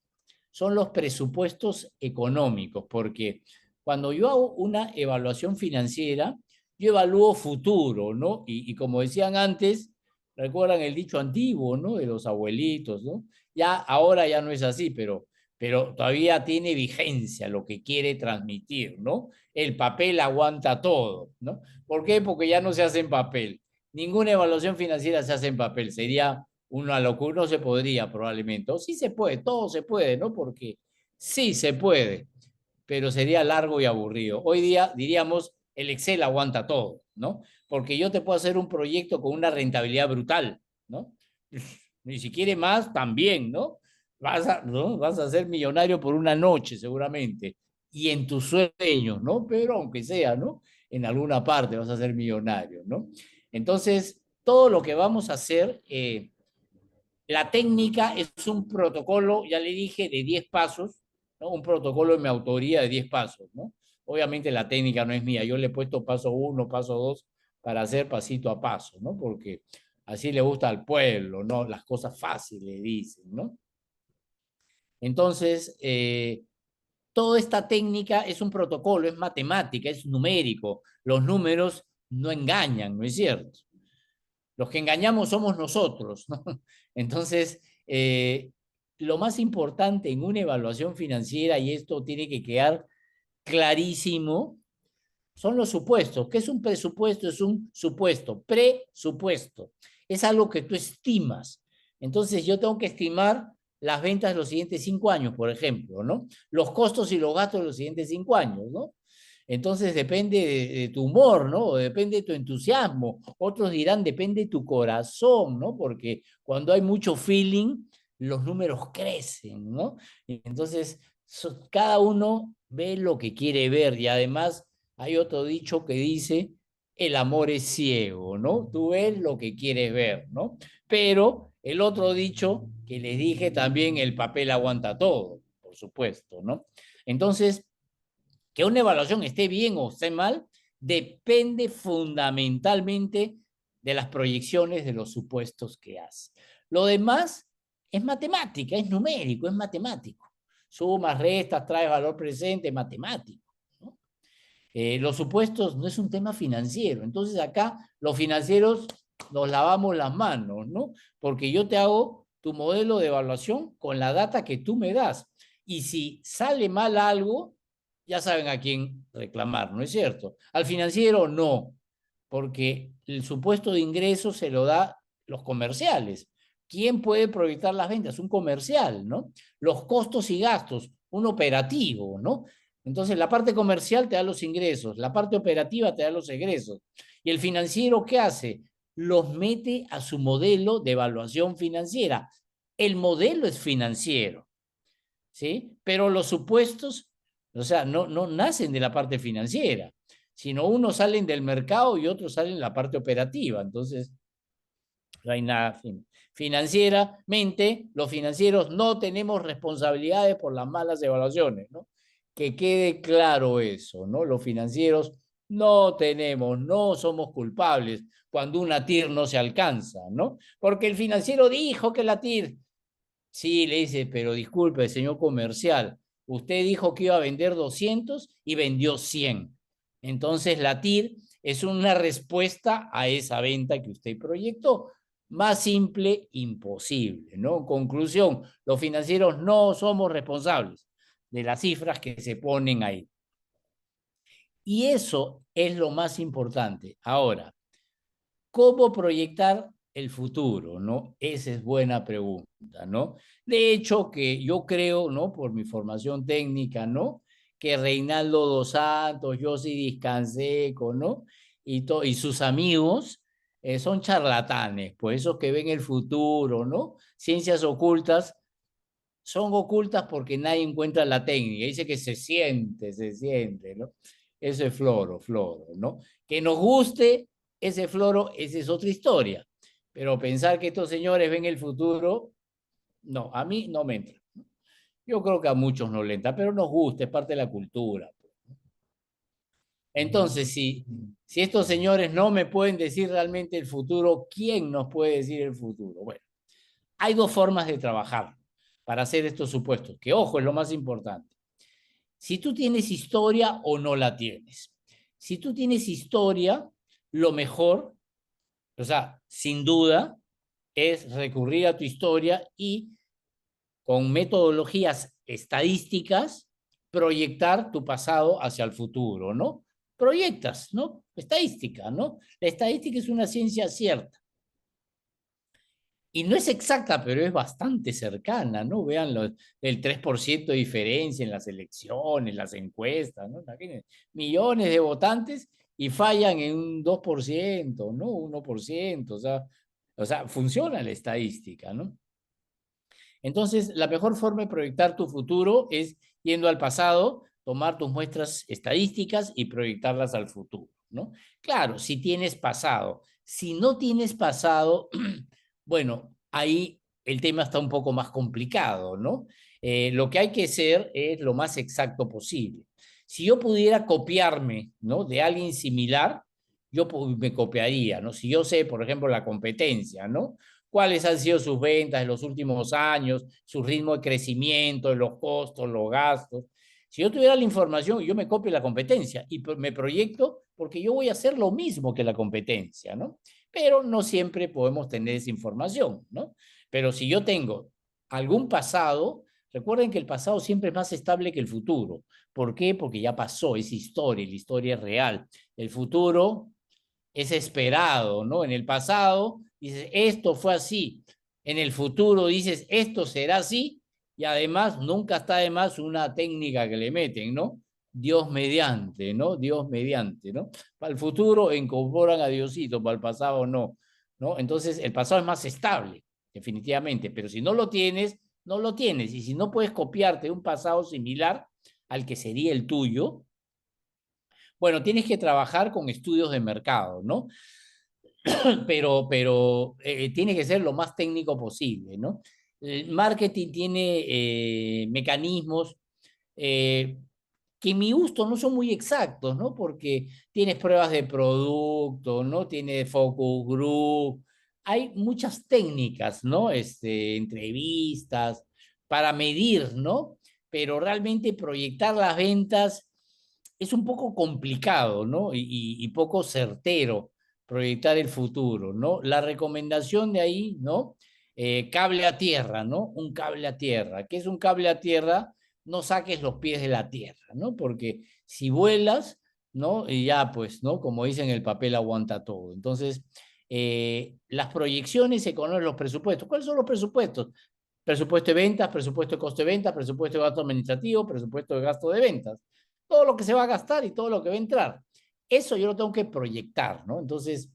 son los presupuestos económicos, porque cuando yo hago una evaluación financiera, yo evalúo futuro, ¿no? Y como decían antes, recuerdan el dicho antiguo, ¿no? De los abuelitos, ¿no? Ya ahora ya no es así, pero todavía tiene vigencia lo que quiere transmitir, ¿no? El papel aguanta todo, ¿no? ¿Por qué? Porque ya no se hace en papel. Ninguna evaluación financiera se hace en papel. Sería una locura, no se podría probablemente. O sí se puede, todo se puede, ¿no? Porque sí se puede, pero sería largo y aburrido. Hoy día diríamos, el Excel aguanta todo, ¿no? Porque yo te puedo hacer un proyecto con una rentabilidad brutal, ¿no? Y si quiere más, también, ¿no? ¿no? Vas a ser millonario por una noche, seguramente. Y en tus sueños, ¿no? Pero aunque sea, ¿no? En alguna parte vas a ser millonario, ¿no? Entonces, todo lo que vamos a hacer, la técnica es un protocolo, ya le dije, de 10 pasos, ¿no? Un protocolo de mi autoría de 10 pasos, ¿no? Obviamente la técnica no es mía, yo le he puesto paso 1, paso 2 para hacer pasito a paso, ¿no? Porque así le gusta al pueblo, ¿no? Las cosas fáciles, dicen, ¿no? Entonces, toda esta técnica es un protocolo, es matemática, es numérico. Los números no engañan, ¿no es cierto? Los que engañamos somos nosotros, ¿no? Entonces, lo más importante en una evaluación financiera, y esto tiene que quedar clarísimo, son los supuestos. ¿Qué es un presupuesto? Es un supuesto, presupuesto. Es algo que tú estimas. Entonces, yo tengo que estimar las ventas de los siguientes 5 años, por ejemplo, ¿no? Los costos y los gastos de los siguientes 5 años, ¿no? Entonces depende de tu humor, ¿no? O depende de tu entusiasmo. Otros dirán, depende de tu corazón, ¿no? Porque cuando hay mucho feeling, los números crecen, ¿no? Entonces, cada uno ve lo que quiere ver y además hay otro dicho que dice, el amor es ciego, ¿no? Tú ves lo que quieres ver, ¿no? Pero el otro dicho que les dije también, el papel aguanta todo, por supuesto, ¿no? Entonces, que una evaluación esté bien o esté mal, depende fundamentalmente de las proyecciones de los supuestos que hace. Lo demás es matemática, es numérico, es matemático. Sumas, restas, traes valor presente, matemático. ¿No? Los supuestos no es un tema financiero. Entonces acá los financieros nos lavamos las manos, ¿no? Porque yo te hago tu modelo de evaluación con la data que tú me das. Y si sale mal algo, ya saben a quién reclamar, ¿no es cierto? Al financiero no, porque el supuesto de ingreso se lo da los comerciales. ¿Quién puede proyectar las ventas? Un comercial, ¿no? Los costos y gastos, un operativo, ¿no? Entonces, la parte comercial te da los ingresos, la parte operativa te da los egresos. ¿Y el financiero qué hace? Los mete a su modelo de evaluación financiera. El modelo es financiero, ¿sí? Pero los supuestos, o sea, no nacen de la parte financiera, sino unos salen del mercado y otros salen de la parte operativa. Entonces, no hay nada financieramente, los financieros no tenemos responsabilidades por las malas evaluaciones, ¿no? Que quede claro eso, ¿no? Los financieros no tenemos, no somos culpables cuando una TIR no se alcanza, ¿no? Porque el financiero dijo que la TIR, sí, le dice, pero disculpe, señor comercial, usted dijo que iba a vender 200 y vendió 100. Entonces la TIR es una respuesta a esa venta que usted proyectó. Más simple, imposible, ¿no? Conclusión, los financieros no somos responsables de las cifras que se ponen ahí. Y eso es lo más importante. Ahora, ¿cómo proyectar el futuro? ¿No? Esa es buena pregunta, ¿no? De hecho, que yo creo, ¿no? Por mi formación técnica, ¿no? Que Reinaldo dos Santos, Yossi Discanseco, ¿no? Y sus amigos son charlatanes, pues esos que ven el futuro, ¿no? Ciencias ocultas, son ocultas porque nadie encuentra la técnica. Dice que se siente, ¿no? Eso es floro, ¿no? Que nos guste ese floro, esa es otra historia. Pero pensar que estos señores ven el futuro, no, a mí no me entra. Yo creo que a muchos no le entra, pero nos gusta, es parte de la cultura. Entonces, si estos señores no me pueden decir realmente el futuro, ¿quién nos puede decir el futuro? Bueno, hay dos formas de trabajar para hacer estos supuestos, que ojo, es lo más importante. Si tú tienes historia o no la tienes. Si tú tienes historia, lo mejor, o sea, sin duda, es recurrir a tu historia y con metodologías estadísticas proyectar tu pasado hacia el futuro, ¿no? Proyectas, ¿no? Estadística, ¿no? La estadística es una ciencia cierta. Y no es exacta, pero es bastante cercana, ¿no? Vean el 3% de diferencia en las elecciones, las encuestas, ¿no? Imagínense, millones de votantes y fallan en un 2%, ¿no? 1%, o sea, funciona la estadística, ¿no? Entonces, la mejor forma de proyectar tu futuro es yendo al pasado, tomar tus muestras estadísticas y proyectarlas al futuro, ¿no? Claro, si tienes pasado. Si no tienes pasado, bueno, ahí el tema está un poco más complicado, ¿no? lo que hay que ser es lo más exacto posible. Si yo pudiera copiarme, ¿no?, de alguien similar, yo me copiaría, ¿no? Si yo sé, por ejemplo, la competencia, ¿no? Cuáles han sido sus ventas en los últimos años, su ritmo de crecimiento, los costos, los gastos. Si yo tuviera la información, yo me copio la competencia y me proyecto porque yo voy a hacer lo mismo que la competencia, ¿no? Pero no siempre podemos tener esa información, ¿no? Pero si yo tengo algún pasado, recuerden que el pasado siempre es más estable que el futuro. ¿Por qué? Porque ya pasó, es historia, la historia es real. El futuro es esperado, ¿no? En el pasado dices, esto fue así. En el futuro dices, esto será así. Y además, nunca está de más una técnica que le meten, ¿no? Dios mediante, ¿no? Dios mediante, ¿no? Para el futuro incorporan a Diosito, para el pasado no, ¿no? Entonces, el pasado es más estable, definitivamente, pero si no lo tienes, no lo tienes. Y si no puedes copiarte un pasado similar al que sería el tuyo, bueno, tienes que trabajar con estudios de mercado, ¿no? Pero tiene que ser lo más técnico posible, ¿no? El marketing tiene mecanismos eh, que en mi gusto no son muy exactos, ¿no? Porque tienes pruebas de producto, ¿no? Tienes focus group, hay muchas técnicas, ¿no? Entrevistas para medir, ¿no? Pero realmente proyectar las ventas es un poco complicado, ¿no? Y poco certero proyectar el futuro, ¿no? La recomendación de ahí, ¿no? Cable a tierra, ¿no? Un cable a tierra. ¿Qué es un cable a tierra? No saques los pies de la tierra, ¿no? Porque si vuelas, ¿no? Y ya, pues, ¿no? Como dicen, el papel aguanta todo. Entonces, las proyecciones económicas, los presupuestos. ¿Cuáles son los presupuestos? Presupuesto de ventas, presupuesto de costo de ventas, presupuesto de gasto administrativo, presupuesto de gasto de ventas. Todo lo que se va a gastar y todo lo que va a entrar. Eso yo lo tengo que proyectar, ¿no? Entonces,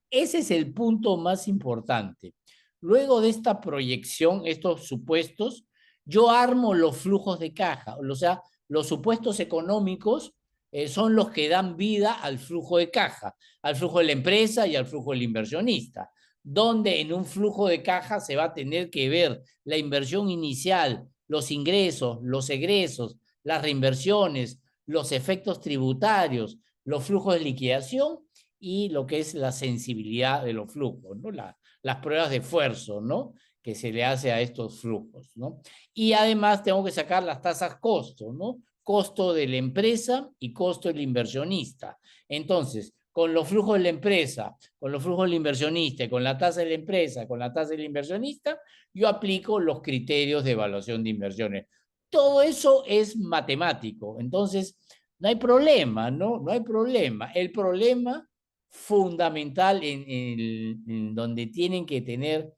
ese es el punto más importante. Luego de esta proyección, estos supuestos, yo armo los flujos de caja, o sea, los supuestos económicos son los que dan vida al flujo de caja, al flujo de la empresa y al flujo del inversionista, donde en un flujo de caja se va a tener que ver la inversión inicial, los ingresos, los egresos, las reinversiones, los efectos tributarios, los flujos de liquidación y lo que es la sensibilidad de los flujos, ¿no? Las pruebas de esfuerzo, ¿no?, que se le hace a estos flujos, ¿no? Y además tengo que sacar las tasas costo, ¿no? Costo de la empresa y costo del inversionista. Entonces, con los flujos de la empresa, con los flujos del inversionista, con la tasa de la empresa, con la tasa del inversionista, yo aplico los criterios de evaluación de inversiones. Todo eso es matemático, entonces no hay problema, ¿no? No hay problema. El problema fundamental en donde tienen que tener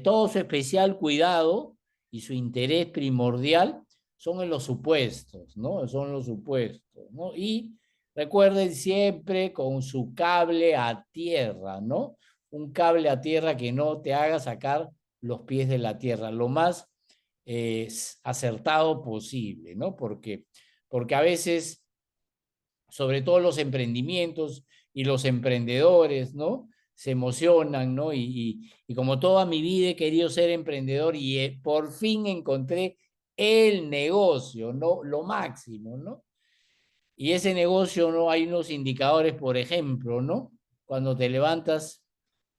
todo su especial cuidado y su interés primordial son en los supuestos, ¿no? Son los supuestos, ¿no? Y recuerden siempre con su cable a tierra, ¿no? Un cable a tierra que no te haga sacar los pies de la tierra, lo más acertado posible, ¿no? Porque a veces sobre todo los emprendimientos y los emprendedores, ¿no? Se emocionan, ¿no? Y como toda mi vida he querido ser emprendedor y por fin encontré el negocio, ¿no? Lo máximo, ¿no? Y ese negocio, ¿no? Hay unos indicadores, por ejemplo, ¿no? Cuando te levantas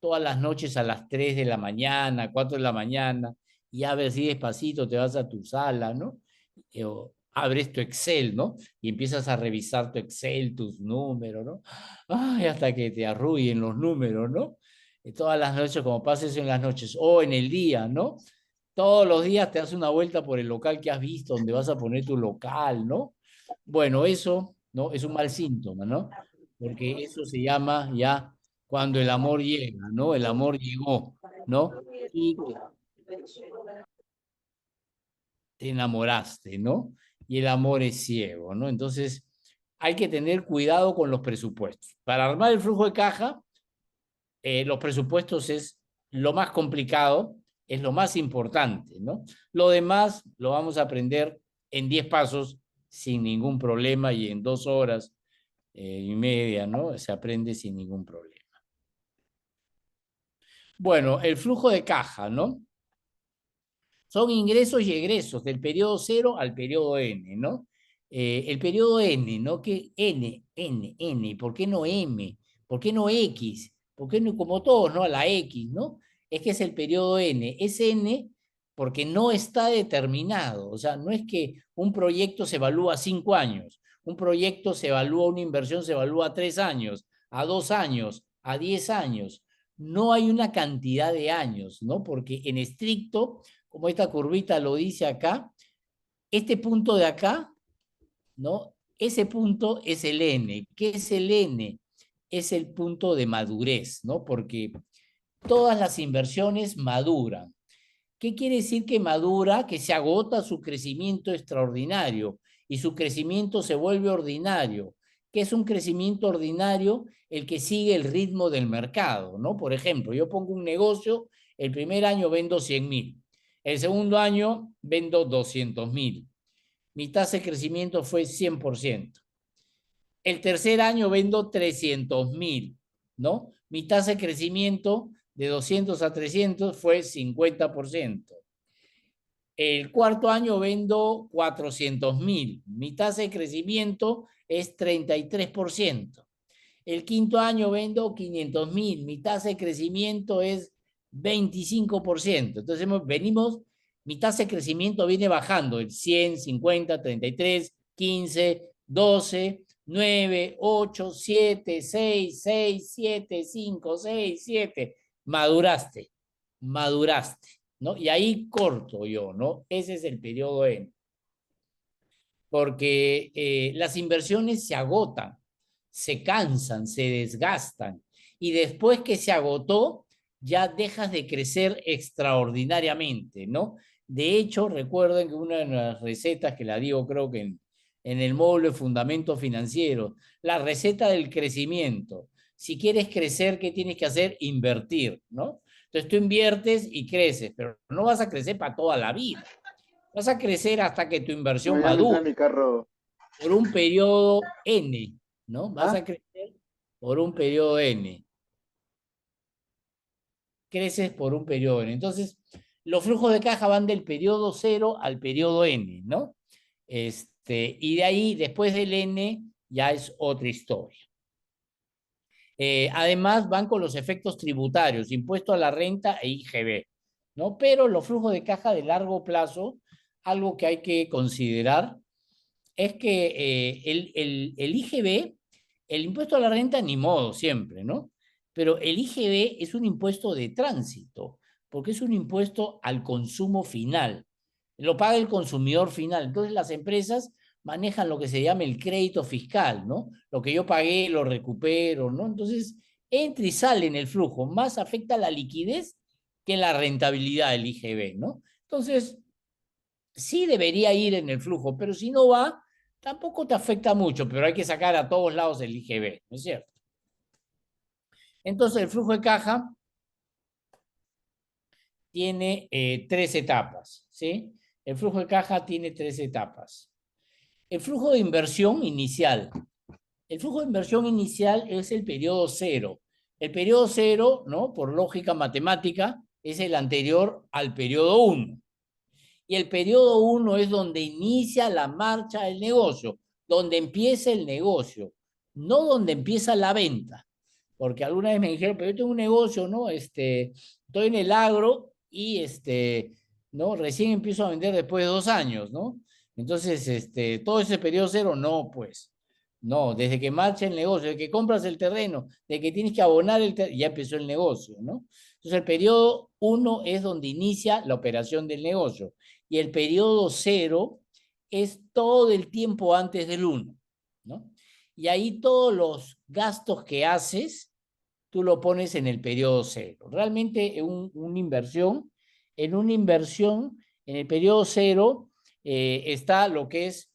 todas las noches a las 3 de la mañana, 4 de la mañana, y a ver si despacito te vas a tu sala, ¿no? O abres tu Excel, ¿no? Y empiezas a revisar tu Excel, tus números, ¿no? Ay, hasta que te arrullen los números, ¿no? Y todas las noches, como pases en las noches, o en el día, ¿no? Todos los días te das una vuelta por el local que has visto, donde vas a poner tu local, ¿no? Bueno, eso, ¿no? Es un mal síntoma, ¿no? Porque eso se llama ya cuando el amor llega, ¿no? El amor llegó, ¿no? Y te enamoraste, ¿no? Y el amor es ciego, ¿no? Entonces, hay que tener cuidado con los presupuestos. Para armar el flujo de caja, los presupuestos es lo más complicado, es lo más importante, ¿no? Lo demás lo vamos a aprender en 10 pasos sin ningún problema y en 2 horas y media, ¿no? Se aprende sin ningún problema. Bueno, el flujo de caja, ¿no? son ingresos y egresos del periodo 0 al periodo N, ¿no? El periodo N, ¿no? Que N, ¿por qué no M? ¿Por qué no X? ¿Por qué no como todos, ¿no? A la X, ¿no? Es que es el periodo N. Es N porque no está determinado. O sea, no es que un proyecto se evalúa a 5 años, un proyecto se evalúa, una inversión se evalúa a 3 años, a 2 años, a 10 años. No hay una cantidad de años, ¿no? Porque en estricto, como esta curvita lo dice acá, este punto de acá, ¿no? Ese punto es el N. ¿Qué es el N? Es el punto de madurez, ¿no? Porque todas las inversiones maduran. ¿Qué quiere decir que madura? Que se agota su crecimiento extraordinario y su crecimiento se vuelve ordinario. ¿Qué es un crecimiento ordinario? El que sigue el ritmo del mercado, ¿no? Por ejemplo, yo pongo un negocio, el primer año vendo 100.000, el segundo año vendo 200.000. Mi tasa de crecimiento fue 100%. El tercer año vendo 300.000, ¿no? Mi tasa de crecimiento de 200 a 300 fue 50%. El cuarto año vendo 400.000. Mi tasa de crecimiento es 33%. El quinto año vendo 500.000. Mi tasa de crecimiento es 25%. Entonces venimos, mi tasa de crecimiento viene bajando el 100, 50, 33, 15, 12, 9, 8, 7, 6, 6, 7, 5, 6, 7. Maduraste, maduraste, ¿no? Y ahí corto yo, ¿no? Ese es el periodo N. Porque las inversiones se agotan, se cansan, se desgastan. Y después que se agotó, ya dejas de crecer extraordinariamente, ¿no? De hecho, recuerden que una de las recetas que la digo, creo que en el módulo de fundamentos financieros, la receta del crecimiento. Si quieres crecer, ¿qué tienes que hacer? Invertir, ¿no? Entonces tú inviertes y creces, pero no vas a crecer para toda la vida. Vas a crecer hasta que tu No, inversión ya me trae madure mi carro. por un periodo N, ¿no? Vas ¿Ah? a crecer por un periodo N. Creces por un periodo N. Entonces, los flujos de caja van del periodo 0 al periodo N, ¿no? Y de ahí, después del N, ya es otra historia. Además, van con los efectos tributarios, impuesto a la renta e IGB, ¿no? Pero los flujos de caja de largo plazo, algo que hay que considerar es que el IGB, el impuesto a la renta, ni modo, siempre, ¿no? Pero el IGB es un impuesto de tránsito, porque es un impuesto al consumo final. Lo paga el consumidor final. Entonces las empresas manejan lo que se llama el crédito fiscal, ¿no? Lo que yo pagué lo recupero, ¿no? Entonces entra y sale en el flujo, más afecta la liquidez que la rentabilidad del IGB, ¿no? Entonces, sí debería ir en el flujo, pero si no va, tampoco te afecta mucho, pero hay que sacar a todos lados el IGB, ¿no es cierto? Entonces, el flujo de caja tiene 3 etapas, ¿sí? El flujo de caja tiene 3 etapas. El flujo de inversión inicial. El flujo de inversión inicial es el periodo 0. El periodo 0, ¿no? Por lógica matemática, es el anterior al periodo 1. Y el periodo 1 es donde inicia la marcha del negocio, donde empieza el negocio, no donde empieza la venta. Porque alguna vez me dijeron, pero yo tengo un negocio, ¿no? Estoy en el agro y ¿no? Recién empiezo a vender después de 2 años, ¿no? Entonces, todo ese periodo 0, no, pues. No, desde que marcha el negocio, desde que compras el terreno, desde que tienes que abonar el terreno, ya empezó el negocio, ¿no? Entonces, el periodo 1 es donde inicia la operación del negocio y el periodo 0 es todo el tiempo antes del 1, ¿no? Y ahí todos los gastos que haces, tú lo pones en el periodo 0. Realmente en una inversión, en el periodo 0 está lo que es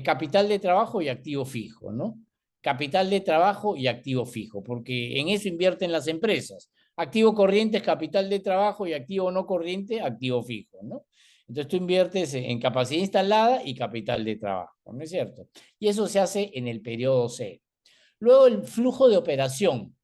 capital de trabajo y activo fijo, ¿no? Capital de trabajo y activo fijo, porque en eso invierten las empresas. Activo corriente es capital de trabajo y activo no corriente, activo fijo, ¿no? Entonces tú inviertes en capacidad instalada y capital de trabajo, ¿no es cierto? Y eso se hace en el periodo 0. Luego el flujo de operación.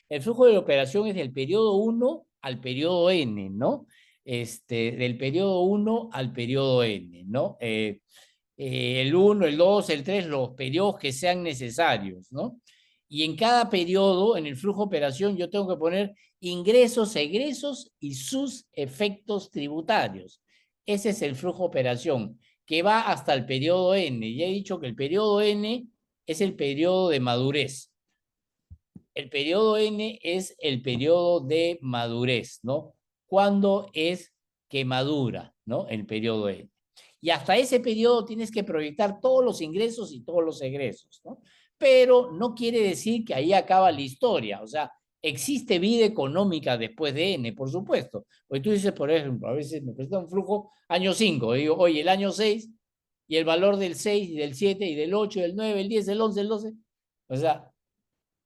El flujo de operación es del periodo 1 al periodo N, ¿no? del periodo 1 al periodo n, ¿no? El 1, el 2, el 3, los periodos que sean necesarios, ¿no? Y en cada periodo, en el flujo de operación, yo tengo que poner ingresos, egresos y sus efectos tributarios. Ese es el flujo de operación, que va hasta el periodo n. Ya he dicho que el periodo n es el periodo de madurez. El periodo n es el periodo de madurez, ¿no? ¿Cuándo es que madura, ¿no? El periodo n. Y hasta ese periodo tienes que proyectar todos los ingresos y todos los egresos, ¿no? Pero no quiere decir que ahí acaba la historia. O sea, existe vida económica después de n, por supuesto. Porque tú dices, por ejemplo, a veces me presenta un flujo año 5. Digo, oye, el año 6 y el valor del 6 y del 7 y del 8, del 9, el 10, el 11, el 12. O sea,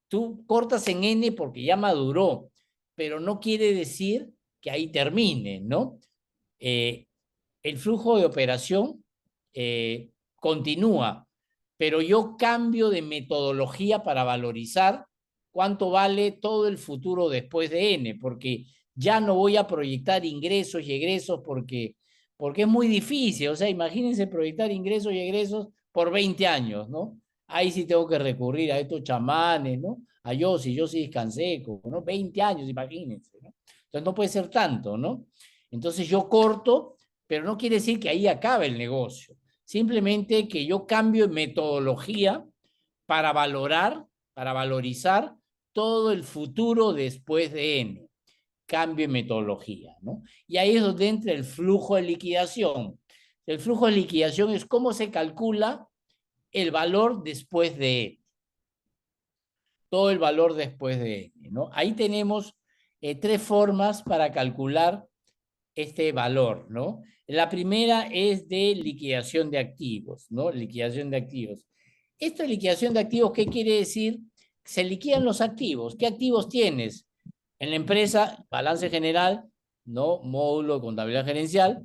tú cortas en n porque ya maduró, pero no quiere decir que ahí termine, ¿no? El flujo de operación continúa, pero yo cambio de metodología para valorizar cuánto vale todo el futuro después de n, porque ya no voy a proyectar ingresos y egresos porque es muy difícil. O sea, imagínense proyectar ingresos y egresos por 20 años, ¿no? Ahí sí tengo que recurrir a estos chamanes, ¿no? A Yossi Canseco, ¿no? 20 años, imagínense, ¿no? Entonces no puede ser tanto, ¿no? Entonces yo corto, pero no quiere decir que ahí acabe el negocio. Simplemente que yo cambio metodología para valorar, para valorizar todo el futuro después de N. Cambio de metodología, ¿no? Y ahí es donde entra el flujo de liquidación. El flujo de liquidación es cómo se calcula el valor después de N. Todo el valor después de N, ¿no? Ahí tenemos tres formas para calcular este valor, ¿no? La primera es de liquidación de activos, ¿no? Liquidación de activos. Esto de liquidación de activos, ¿qué quiere decir? Se liquidan los activos. ¿Qué activos tienes? En la empresa, balance general, ¿no? Módulo de contabilidad gerencial.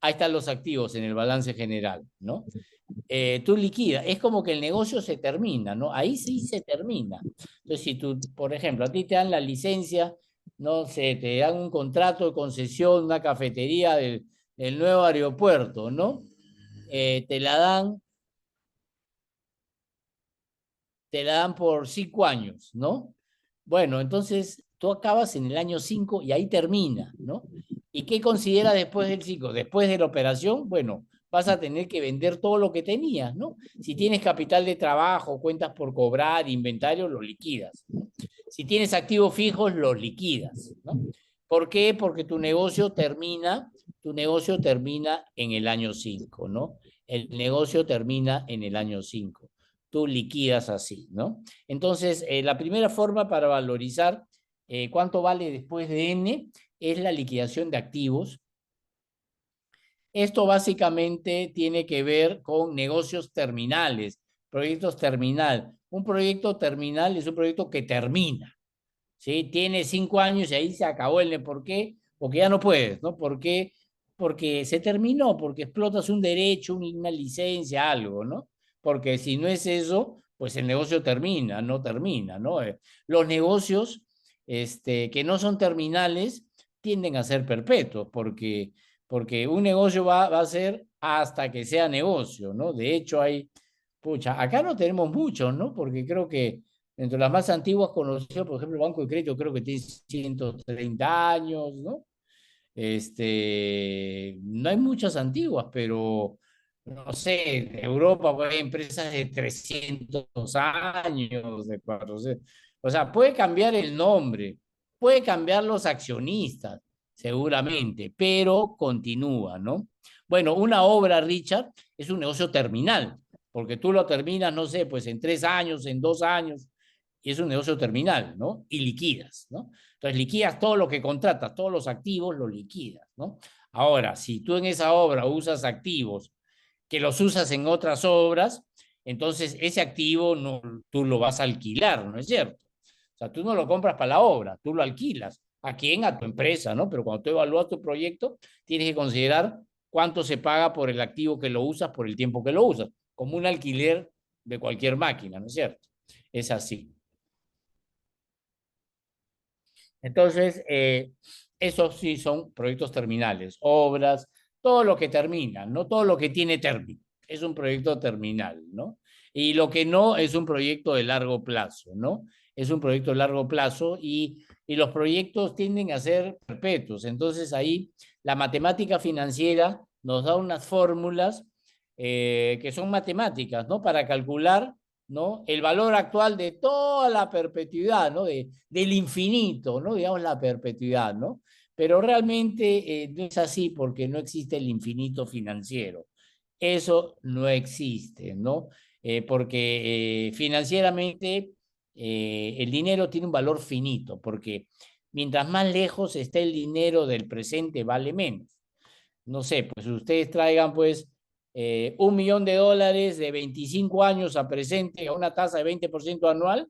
Ahí están los activos en el balance general, ¿no? Tú liquidas, es como que el negocio se termina, ¿no? Ahí sí se termina. Entonces, si tú, por ejemplo, a ti te dan la licencia, no sé, te dan un contrato de concesión, una cafetería del nuevo aeropuerto, ¿no? Te te la dan por 5 años, ¿no? Bueno, entonces tú acabas en el año 5 y ahí termina, ¿no? ¿Y qué considera después del 5? Después de la operación, bueno, vas a tener que vender todo lo que tenías, ¿no? Si tienes capital de trabajo, cuentas por cobrar, inventario, lo liquidas, ¿no? Si tienes activos fijos, los liquidas, ¿no? ¿Por qué? Porque tu negocio termina en el año 5, ¿no? El negocio termina en el año 5. Tú liquidas así, ¿no? Entonces, la primera forma para valorizar cuánto vale después de N es la liquidación de activos. Esto básicamente tiene que ver con negocios terminales, proyectos terminal. Un proyecto terminal es un proyecto que termina, ¿sí? Tiene 5 años y ahí se acabó el... ¿Por qué? Porque ya no puedes, ¿no? ¿Por qué? Porque se terminó, porque explotas un derecho, una licencia, algo, ¿no? Porque si no es eso, pues el negocio termina, no termina, ¿no? Los negocios que no son terminales tienden a ser perpetuos, porque un negocio va a ser hasta que sea negocio, ¿no? De hecho, pucha, acá no tenemos muchos, ¿no? Porque creo que entre las más antiguas conocidas, por ejemplo, el Banco de Crédito creo que tiene 130 años, ¿no? No hay muchas antiguas, pero no sé, en Europa pues, hay empresas de 300 años, de 400. O sea, puede cambiar el nombre, puede cambiar los accionistas, seguramente, pero continúa, ¿no? Bueno, una obra, Richard, es un negocio terminal, porque tú lo terminas, no sé, pues en 3 años, en 2 años, y es un negocio terminal, ¿no? Y liquidas, ¿no? Entonces liquidas todo lo que contratas, todos los activos los liquidas, ¿no? Ahora, si tú en esa obra usas activos que los usas en otras obras, entonces ese activo no, tú lo vas a alquilar, ¿no es cierto? O sea, tú no lo compras para la obra, tú lo alquilas. ¿A quién? A tu empresa, ¿no? Pero cuando tú evalúas tu proyecto, tienes que considerar cuánto se paga por el activo que lo usas por el tiempo que lo usas, como un alquiler de cualquier máquina, ¿no es cierto? Es así. Entonces, esos sí son proyectos terminales, obras, todo lo que termina, no todo lo que tiene término, es un proyecto terminal, ¿no? Y lo que no es un proyecto de largo plazo, ¿no? Es un proyecto de largo plazo y los proyectos tienden a ser perpetuos. Entonces ahí la matemática financiera nos da unas fórmulas que son matemáticas, ¿no? Para calcular, ¿no? El valor actual de toda la perpetuidad, ¿no? Del infinito, ¿no? Digamos la perpetuidad, ¿no? Pero realmente no es así porque no existe el infinito financiero. Eso no existe, ¿no? Porque financieramente el dinero tiene un valor finito, porque mientras más lejos esté el dinero del presente, vale menos. No sé, pues ustedes traigan pues $1 millón de 25 años a presente a una tasa de 20% anual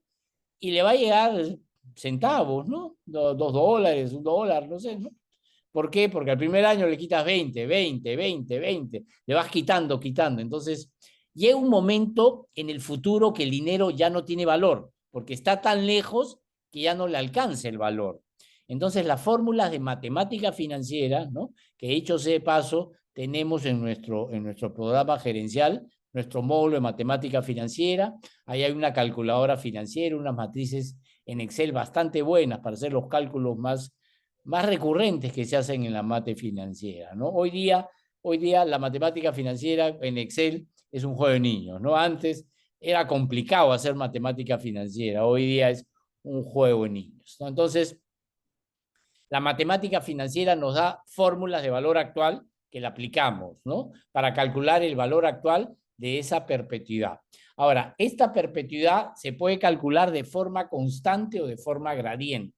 y le va a llegar centavos, ¿no? $2, $1, no sé, ¿no? ¿Por qué? Porque al primer año le quitas 20, 20, 20, 20, le vas quitando, quitando. Entonces, llega un momento en el futuro que el dinero ya no tiene valor, porque está tan lejos que ya no le alcanza el valor. Entonces, las fórmulas de matemática financiera, ¿no? Que dicho sea de paso, tenemos en nuestro programa gerencial, nuestro módulo de matemática financiera. Ahí hay una calculadora financiera, unas matrices en Excel bastante buenas para hacer los cálculos más recurrentes que se hacen en la mate financiera, ¿no? Hoy día la matemática financiera en Excel es un juego de niños, ¿no? Antes era complicado hacer matemática financiera, hoy día es un juego de niños, ¿no? Entonces, la matemática financiera nos da fórmulas de valor actual que la aplicamos, ¿no? Para calcular el valor actual de esa perpetuidad. Ahora, esta perpetuidad se puede calcular de forma constante o de forma gradiente.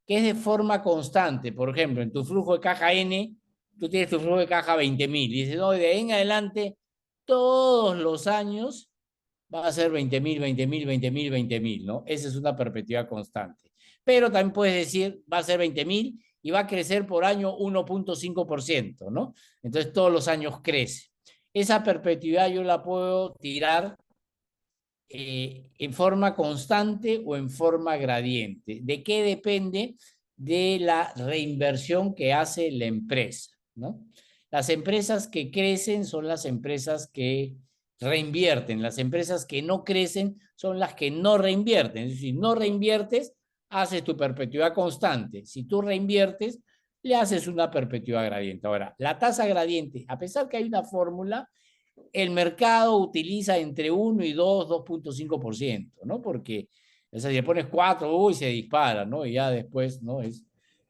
¿Qué es de forma constante? Por ejemplo, en tu flujo de caja N, tú tienes tu flujo de caja 20.000 y dices, no, de ahí en adelante, todos los años va a ser 20.000, 20.000, 20.000, 20.000, ¿no? Esa es una perpetuidad constante. Pero también puedes decir, va a ser 20.000 y va a crecer por año 1.5%, ¿no? Entonces todos los años crece. Esa perpetuidad yo la puedo tirar en forma constante o en forma gradiente. ¿De qué depende? De la reinversión que hace la empresa, ¿no? Las empresas que crecen son las empresas que reinvierten, las empresas que no crecen son las que no reinvierten. Si no reinviertes, haces tu perpetuidad constante. Si tú reinviertes, le haces una perpetuidad gradiente. Ahora, la tasa gradiente, a pesar que hay una fórmula, el mercado utiliza entre 1 y 2.5%, ¿no? Porque, o sea, si le pones 4, uy, se dispara, ¿no? Y ya después, ¿no?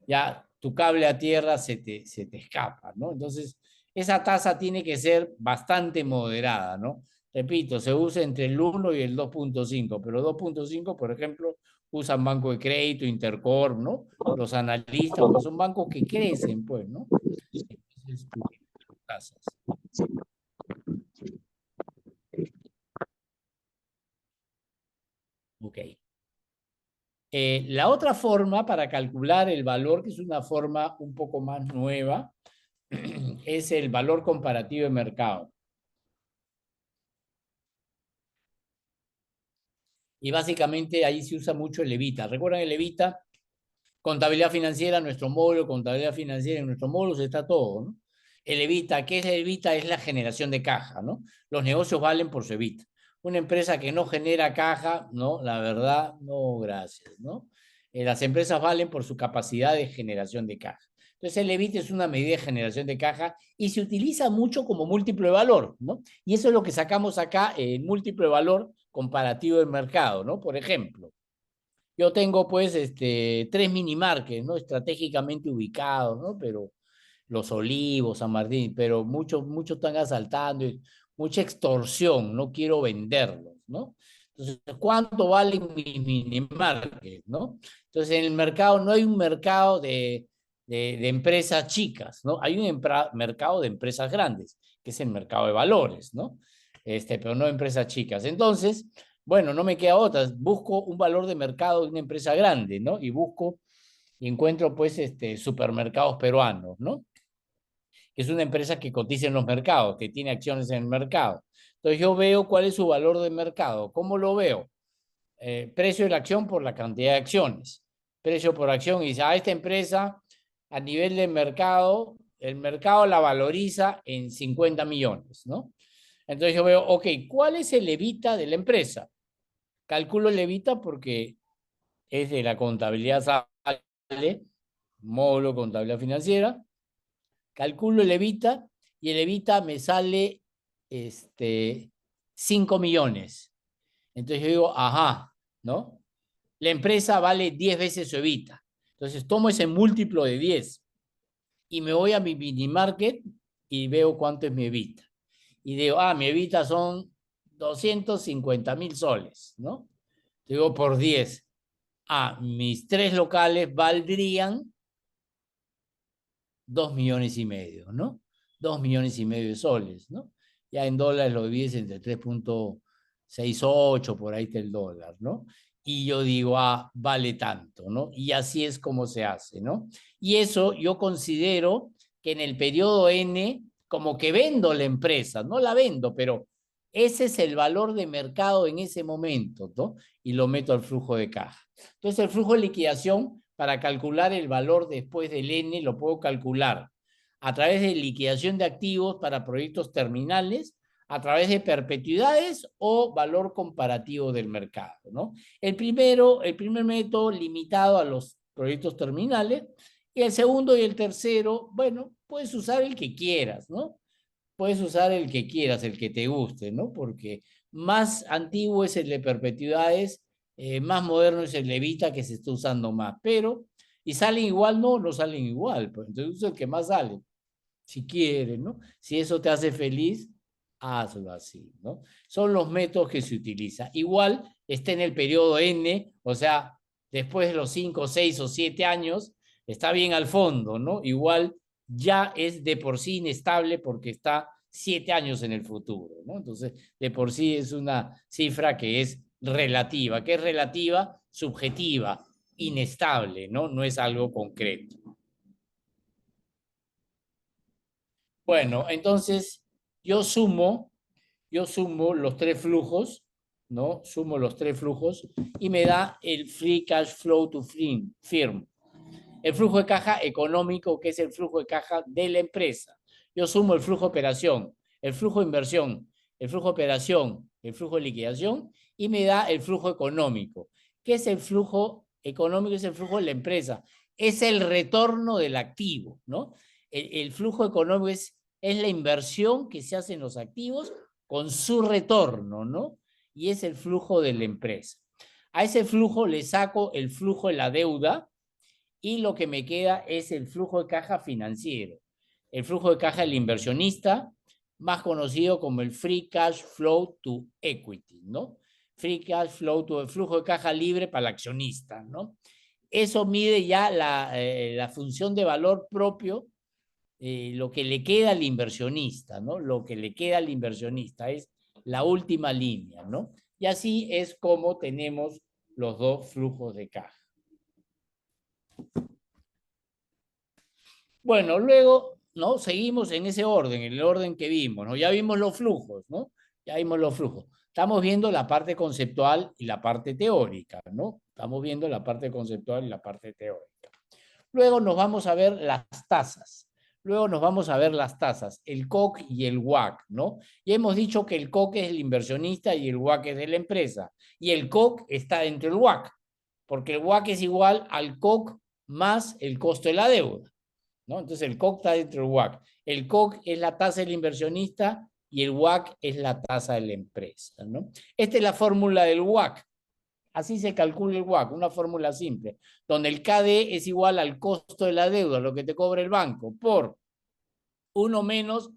Ya tu cable a tierra se te escapa, ¿no? Entonces, esa tasa tiene que ser bastante moderada, ¿no? Repito, se usa entre el 1 y el 2.5, pero 2.5, por ejemplo, usan Banco de Crédito, Intercorp, ¿no? Los analistas, porque son bancos que crecen, pues, ¿no? Entonces, tasas. Ok. La otra forma para calcular el valor, que es una forma un poco más nueva, es el valor comparativo de mercado. Y básicamente ahí se usa mucho el Evita. ¿Recuerdan el Evita? Contabilidad financiera, nuestro módulo, contabilidad financiera, en nuestro módulo está todo, ¿no? El Evita, ¿qué es el Evita? Es la generación de caja, ¿no? Los negocios valen por su Evita. Una empresa que no genera caja, no, la verdad, no, gracias, ¿no? Las empresas valen por su capacidad de generación de caja. Entonces, el EBIT es una medida de generación de caja y se utiliza mucho como múltiplo de valor, ¿no? Y eso es lo que sacamos acá, el múltiplo de valor comparativo del mercado, ¿no? Por ejemplo, yo tengo pues tres mini markets, ¿no? Estratégicamente ubicados, ¿no? Pero Los Olivos, San Martín, pero muchos están asaltando, y mucha extorsión, no quiero venderlos, ¿no? Entonces, ¿cuánto valen mis mini markets, no? Entonces, en el mercado no hay un mercado de empresas chicas, ¿no? Hay un mercado de empresas grandes, que es el mercado de valores, ¿no? Pero no empresas chicas. Entonces, bueno, no me queda otra, busco un valor de mercado de una empresa grande, ¿no? Y encuentro pues supermercados peruanos, ¿no? Que es una empresa que cotiza en los mercados, que tiene acciones en el mercado. Entonces yo veo cuál es su valor de mercado. ¿Cómo lo veo? Precio de la acción por la cantidad de acciones. precio por acción, y dice, esta empresa a nivel de mercado, el mercado la valoriza en 50 millones, ¿no? Entonces yo veo, ok, ¿cuál es el EBITDA de la empresa? Calculo el EBITDA porque es de la contabilidad, sale, módulo contabilidad financiera, calculo el EBITDA y el EBITDA me sale 5 millones. Entonces yo digo, ajá, ¿no? La empresa vale 10 veces su EBITDA. Entonces tomo ese múltiplo de 10 y me voy a mi mini market y veo cuánto es mi EBITDA. Y digo, mi EBITDA son 250.000 soles, ¿no? Digo, por 10. Mis 3 locales valdrían 2,5 millones, ¿no? 2,5 millones de soles, ¿no? Ya en dólares lo divides entre 3,68, por ahí está el dólar, ¿no? Y yo digo, vale tanto, ¿no? Y así es como se hace, ¿no? Y eso yo considero que en el periodo N, como que vendo la empresa, no la vendo, pero ese es el valor de mercado en ese momento, ¿no? Y lo meto al flujo de caja. Entonces, el flujo de liquidación, para calcular el valor después del N, lo puedo calcular a través de liquidación de activos para proyectos terminales, a través de perpetuidades o valor comparativo del mercado, ¿no? El primer método limitado a los proyectos terminales, y el segundo y el tercero, bueno, puedes usar el que quieras, ¿no? Puedes usar el que quieras, el que te guste, ¿no? Porque más antiguo es el de perpetuidades, más moderno es el de Evita, que se está usando más, pero, ¿y salen igual? No, no salen igual, pues entonces usa el que más sale, si quieres, ¿no? Si eso te hace feliz, hazlo así, ¿no? Son los métodos que se utilizan. Igual está en el periodo N, o sea, después de los 5, 6 o 7 años, está bien al fondo, ¿no? Igual ya es de por sí inestable porque está 7 años en el futuro, ¿no? Entonces, de por sí es una cifra que es relativa, subjetiva, inestable, ¿no? No es algo concreto. Bueno, entonces yo sumo los 3 flujos, ¿no? Sumo los 3 flujos y me da el free cash flow to firm. El flujo de caja económico, que es el flujo de caja de la empresa. Yo sumo el flujo de operación, el flujo de inversión, el flujo de operación, el flujo de liquidación y me da el flujo económico. ¿Qué es el flujo económico? Es el flujo de la empresa. Es el retorno del activo, ¿no? El flujo económico es la inversión que se hace en los activos con su retorno, ¿no? Y es el flujo de la empresa. A ese flujo le saco el flujo de la deuda, y lo que me queda es el flujo de caja financiero. El flujo de caja del inversionista, más conocido como el free cash flow to equity, ¿no? Free cash flow to, el flujo de caja libre para el accionista, ¿no? Eso mide ya la función de valor propio, lo que le queda al inversionista, ¿no? Lo que le queda al inversionista es la última línea, ¿no? Y así es como tenemos los 2 flujos de caja. Bueno, luego, ¿no? Seguimos en ese orden, en el orden que vimos, ¿no? Ya vimos los flujos, ¿no? Ya vimos los flujos. Estamos viendo la parte conceptual y la parte teórica, ¿no? Estamos viendo la parte conceptual y la parte teórica. Luego nos vamos a ver las tasas. Luego nos vamos a ver las tasas, el COC y el WAC, ¿no? Y hemos dicho que el COC es el inversionista y el WAC es de la empresa. Y el COC está dentro del WAC, porque el WAC es igual al COC más el costo de la deuda, ¿no? Entonces el COC está dentro del WAC. El COC es la tasa del inversionista y el WAC es la tasa de la empresa, ¿no? Esta es la fórmula del WAC. Así se calcula el WAC, una fórmula simple, donde el KD es igual al costo de la deuda, lo que te cobra el banco, por 1 menos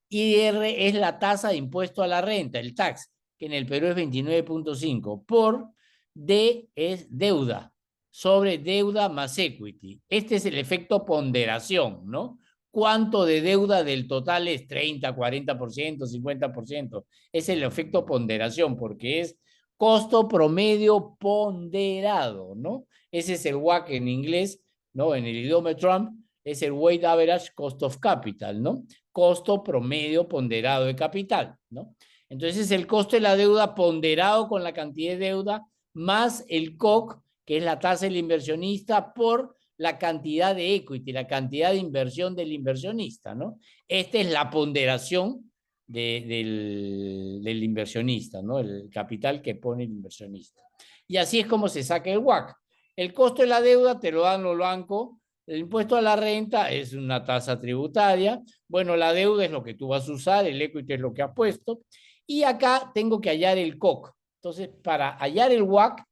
IR es la tasa de impuesto a la renta, el tax, que en el Perú es 29.5, por D es deuda, sobre deuda más equity. Este es el efecto ponderación, ¿no? ¿Cuánto de deuda del total es 30, 40%, 50%? Es el efecto ponderación, porque es costo promedio ponderado, ¿no? Ese es el WACC en inglés, ¿no? En el idioma de Trump es el Weighted Average Cost of Capital, ¿no? Costo promedio ponderado de capital, ¿no? Entonces el costo de la deuda ponderado con la cantidad de deuda más el COC, que es la tasa del inversionista por la cantidad de equity, la cantidad de inversión del inversionista, ¿no? Esta es la ponderación del inversionista, ¿no? El capital que pone el inversionista. Y así es como se saca el WACC. El costo de la deuda te lo dan los bancos. El impuesto a la renta es una tasa tributaria. Bueno, la deuda es lo que tú vas a usar, el equity es lo que has puesto. Y acá tengo que hallar el COC. Entonces, para hallar el WACC,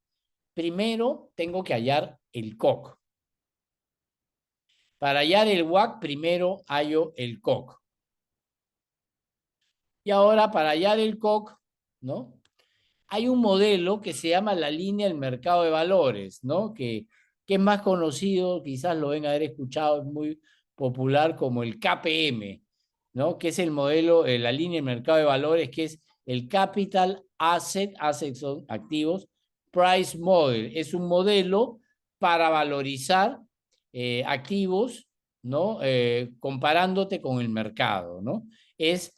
primero tengo que hallar el COC. Para hallar el WACC, primero hallo el COC. Y ahora, para hallar el COC, ¿no? Hay un modelo que se llama la línea del mercado de valores, ¿no? Que es más conocido, quizás lo ven a haber escuchado, es muy popular como el KPM, ¿no? Que es el modelo, la línea del mercado de valores, que es el Capital Assets son activos, Price Model. Es un modelo para valorizar activos, ¿no? Comparándote con el mercado, ¿no? Es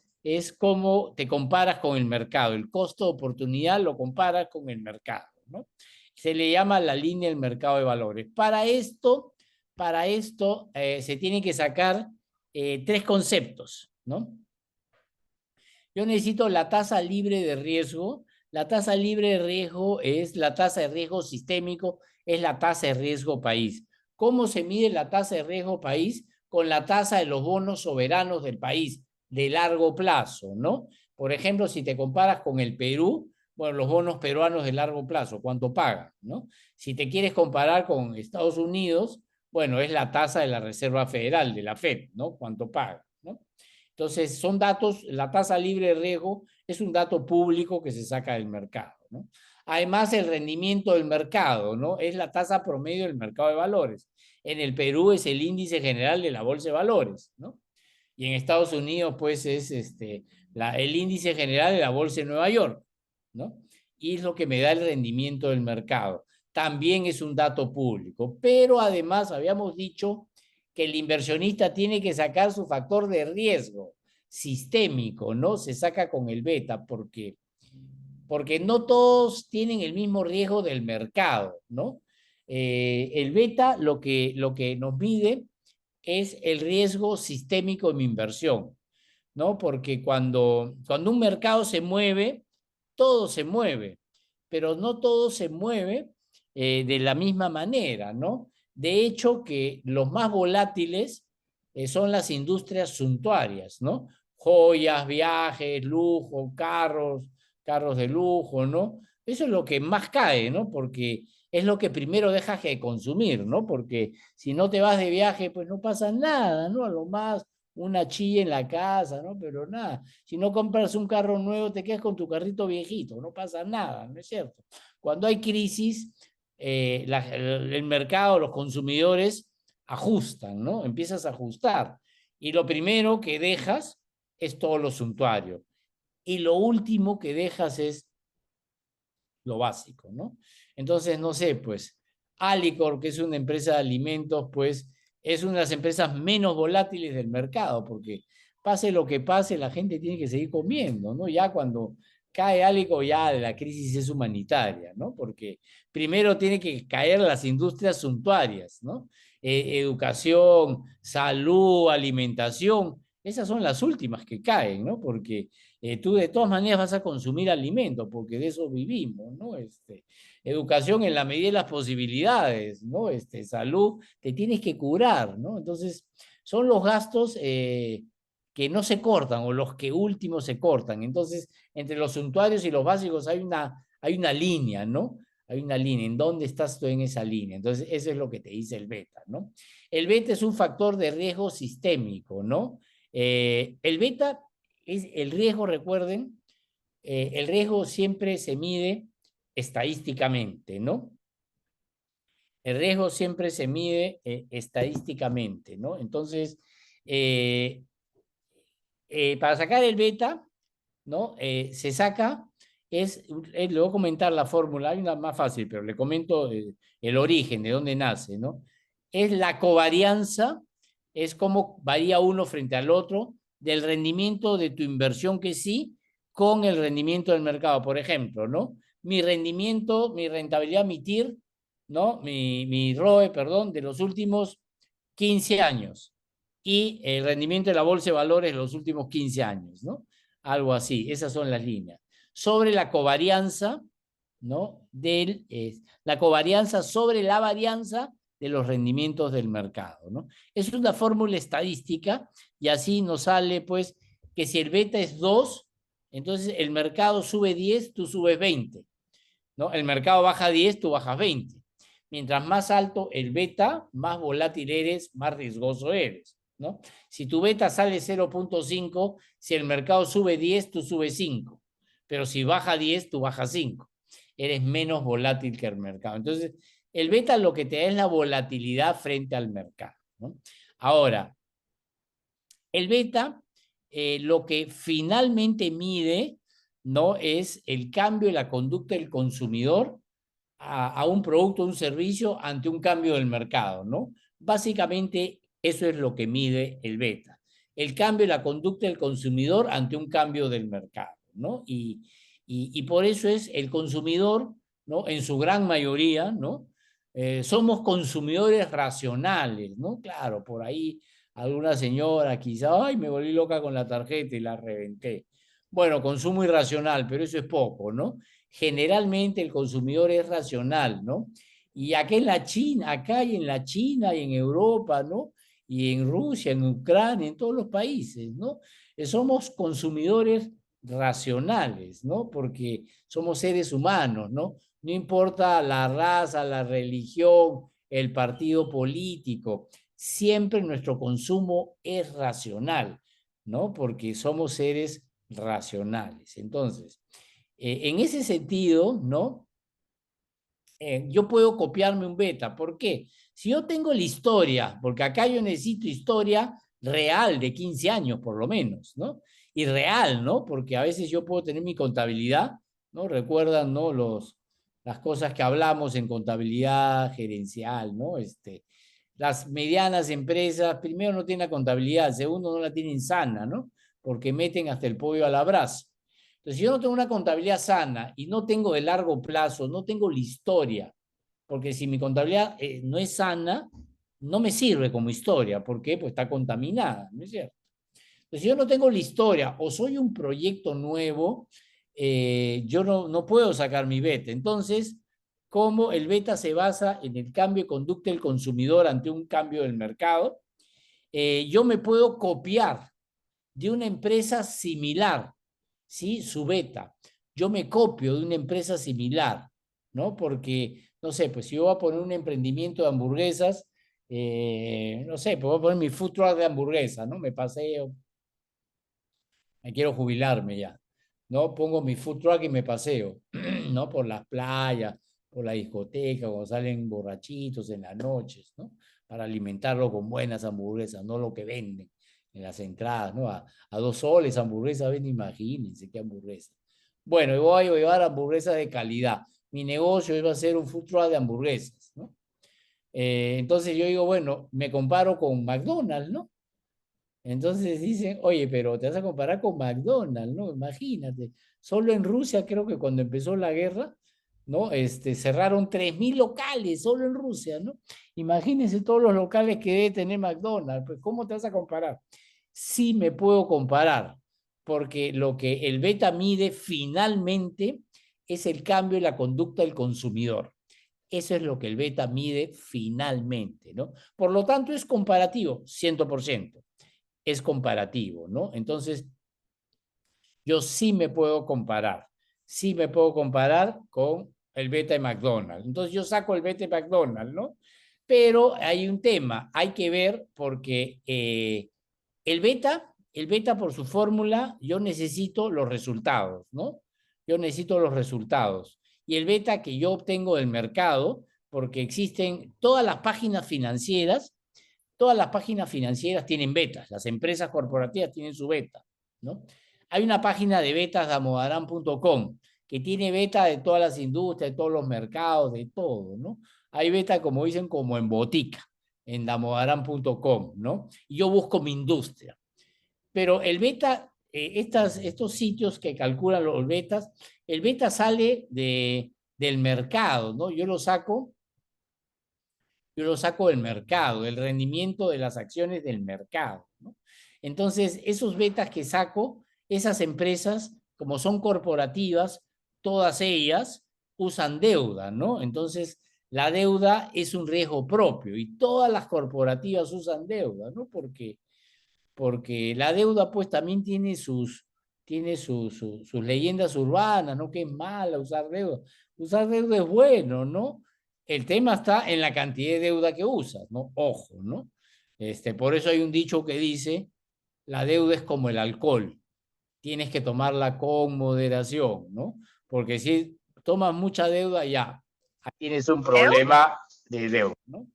como te comparas con el mercado. El costo de oportunidad lo comparas con el mercado, ¿no? Se le llama la línea del mercado de valores. Para esto se tienen que sacar tres conceptos, ¿no? Yo necesito la tasa libre de riesgo. La tasa libre de riesgo es la tasa de riesgo sistémico, es la tasa de riesgo país. ¿Cómo se mide la tasa de riesgo país? Con la tasa de los bonos soberanos del país de largo plazo, ¿no? Por ejemplo, si te comparas con el Perú, bueno, los bonos peruanos de largo plazo, ¿cuánto pagan, no? Si te quieres comparar con Estados Unidos, bueno, es la tasa de la Reserva Federal, de la FED, ¿no? ¿Cuánto paga, no? Entonces, son datos, la tasa libre de riesgo es un dato público que se saca del mercado, ¿no? Además, el rendimiento del mercado, ¿no? Es la tasa promedio del mercado de valores. En el Perú es el índice general de la bolsa de valores, ¿no? Y en Estados Unidos, pues, es el índice general de la bolsa de Nueva York, ¿no? Y es lo que me da el rendimiento del mercado. También es un dato público, pero además habíamos dicho que el inversionista tiene que sacar su factor de riesgo sistémico, ¿no? Se saca con el beta, porque no todos tienen el mismo riesgo del mercado, ¿no? El beta lo que nos mide es el riesgo sistémico de mi inversión, ¿no? Porque cuando un mercado se mueve, todo se mueve, pero no todo se mueve de la misma manera, ¿no? De hecho, que los más volátiles son las industrias suntuarias, ¿no? Joyas, viajes, lujo, carros de lujo, ¿no? Eso es lo que más cae, ¿no? Porque es lo que primero dejas de consumir, ¿no? Porque si no te vas de viaje, pues no pasa nada, ¿no? A lo más una chilla en la casa, ¿no? Pero nada, si no compras un carro nuevo, te quedas con tu carrito viejito, no pasa nada, ¿no es cierto? Cuando hay crisis, el mercado, los consumidores ajustan, ¿no? Empiezas a ajustar. Y lo primero que dejas es todo lo suntuario. Y lo último que dejas es lo básico, ¿no? Entonces, no sé, pues, Alicor, que es una empresa de alimentos, pues, es una de las empresas menos volátiles del mercado, porque pase lo que pase, la gente tiene que seguir comiendo, ¿no? Ya cuando cae Alicor, ya la crisis es humanitaria, ¿no? Porque primero tiene que caer las industrias suntuarias, ¿no? Educación, salud, alimentación, esas son las últimas que caen, ¿no? Porque tú de todas maneras vas a consumir alimentos, porque de eso vivimos, ¿no? Educación en la medida de las posibilidades, ¿no? Salud, te tienes que curar, ¿no? Entonces, son los gastos que no se cortan o los que últimos se cortan. Entonces, entre los suntuarios y los básicos hay una línea, ¿no? Hay una línea. ¿En dónde estás tú en esa línea? Entonces, eso es lo que te dice el beta, ¿no? El beta es un factor de riesgo sistémico, ¿no? El beta es el riesgo, recuerden, el riesgo siempre se mide estadísticamente, ¿no? El riesgo siempre se mide estadísticamente, ¿no? Entonces, para sacar el beta, ¿no? Se saca, le voy a comentar la fórmula, hay una más fácil, pero le comento el origen, de dónde nace, ¿no? Es la covarianza, es cómo varía uno frente al otro del rendimiento de tu inversión que sí con el rendimiento del mercado. Por ejemplo, ¿no? Mi rendimiento, mi rentabilidad, mi TIR ¿no? Mi ROE, perdón, de los últimos 15 años y el rendimiento de la bolsa de valores de los últimos 15 años, ¿no? Algo así, esas son las líneas. Sobre la covarianza, ¿no? La covarianza sobre la varianza de los rendimientos del mercado, ¿no? Es una fórmula estadística y así nos sale, pues, que si el beta es 2, entonces el mercado sube 10, tú subes 20, ¿no? El mercado baja 10, tú bajas 20. Mientras más alto el beta, más volátil eres, más riesgoso eres, ¿no? Si tu beta sale 0.5, si el mercado sube 10, tú subes 5. Pero si baja 10, tú bajas 5. Eres menos volátil que el mercado. Entonces, el beta lo que te da es la volatilidad frente al mercado, ¿no? Ahora, el beta lo que finalmente mide, ¿no? Es el cambio de la conducta del consumidor a un producto o un servicio ante un cambio del mercado, ¿no? Básicamente eso es lo que mide el beta, el cambio de la conducta del consumidor ante un cambio del mercado, ¿no? Y por eso es el consumidor, ¿no? En su gran mayoría, ¿no? Somos consumidores racionales, ¿no? Claro, por ahí alguna señora quizá, ay, me volví loca con la tarjeta y la reventé. Bueno, consumo irracional, pero eso es poco, ¿no? Generalmente el consumidor es racional, ¿no? Y acá en la China, acá y en la China y en Europa, ¿no? Y en Rusia, en Ucrania, en todos los países, ¿no? Somos consumidores racionales, ¿no? Porque somos seres humanos, ¿no? No importa la raza, la religión, el partido político, siempre nuestro consumo es racional, ¿no? Porque somos seres racionales. Entonces, en ese sentido, ¿no? Yo puedo copiarme un beta. ¿Por qué? Si yo tengo la historia, porque acá yo necesito historia real de 15 años por lo menos, ¿no? Y real, ¿no? Porque a veces yo puedo tener mi contabilidad, ¿no? Recuerdan, ¿no? Las cosas que hablamos en contabilidad gerencial, ¿no? Las medianas empresas, primero no tienen la contabilidad, segundo no la tienen sana, ¿no? Porque meten hasta el pollo a la brasa. Entonces, si yo no tengo una contabilidad sana y no tengo de largo plazo, no tengo la historia, porque si mi contabilidad no es sana, no me sirve como historia. ¿Por qué? Pues está contaminada, ¿no es cierto? Entonces, si yo no tengo la historia o soy un proyecto nuevo, yo no puedo sacar mi beta. Entonces, ¿cómo el beta se basa en el cambio de conducta del consumidor ante un cambio del mercado? Yo me puedo copiar de una empresa similar, ¿sí? Su beta. Yo me copio de una empresa similar, ¿no? Porque, no sé, pues si yo voy a poner un emprendimiento de hamburguesas, no sé, pues voy a poner mi food truck de hamburguesas, ¿no? Me paseo, me quiero jubilarme ya, ¿no? Pongo mi food truck y me paseo, ¿no? Por las playas, por la discoteca, cuando salen borrachitos en las noches, ¿no? Para alimentarlo con buenas hamburguesas, no lo que venden en las entradas, ¿no? A 2 soles hamburguesas, ven, imagínense qué hamburguesa. Bueno, yo voy a llevar hamburguesas de calidad. Mi negocio va a ser un food truck de hamburguesas, ¿no? Entonces yo digo, bueno, me comparo con McDonald's, ¿no? Entonces dicen, oye, pero te vas a comparar con McDonald's, ¿no? Imagínate. Solo en Rusia, creo que cuando empezó la guerra, ¿no? Cerraron 3.000 locales solo en Rusia, ¿no? Imagínense todos los locales que debe tener McDonald's. Pues, ¿cómo te vas a comparar? Sí me puedo comparar, porque lo que el beta mide finalmente es el cambio en la conducta del consumidor. Eso es lo que el beta mide finalmente, ¿no? Por lo tanto, es comparativo, 100%. Es comparativo, ¿no? Entonces, yo sí me puedo comparar con el beta de McDonald's. Entonces, yo saco el beta de McDonald's, ¿no? Pero hay un tema, hay que ver porque el beta por su fórmula, yo necesito los resultados, ¿no? Yo necesito los resultados. Y el beta que yo obtengo del mercado, porque existen todas las páginas financieras tienen betas, las empresas corporativas tienen su beta, ¿no? Hay una página de betas de amodarán.com que tiene beta de todas las industrias, de todos los mercados, de todo, ¿no? Hay beta, como dicen, como en botica, en damodarán.com, ¿no? Y yo busco mi industria. Pero el beta, estos sitios que calculan los betas, el beta sale del mercado, ¿no? Yo lo saco yo lo saco del mercado, del rendimiento de las acciones del mercado, ¿no? Entonces, esos betas que saco, esas empresas, como son corporativas, todas ellas usan deuda, ¿no? Entonces, la deuda es un riesgo propio y todas las corporativas usan deuda, ¿no? Porque la deuda pues también tiene sus leyendas urbanas, ¿no? Que es mala usar deuda. Usar deuda es bueno, ¿no? El tema está en la cantidad de deuda que usas, ¿no? Ojo, ¿no? Por eso hay un dicho que dice, la deuda es como el alcohol, tienes que tomarla con moderación, ¿no? Porque si tomas mucha deuda, ya tienes un problema de deuda, ¿no?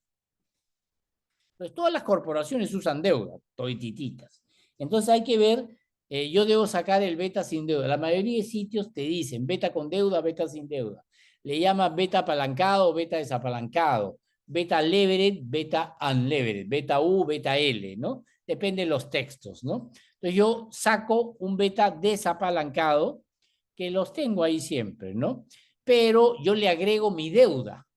Entonces, todas las corporaciones usan deuda, todititas. Entonces hay que ver, yo debo sacar el beta sin deuda. La mayoría de sitios te dicen beta con deuda, beta sin deuda. Le llaman beta apalancado, beta desapalancado, beta levered, beta unlevered, beta U, beta L, ¿no? Depende de los textos, ¿no? Entonces yo saco un beta desapalancado, que los tengo ahí siempre, ¿no? Pero yo le agrego mi deuda,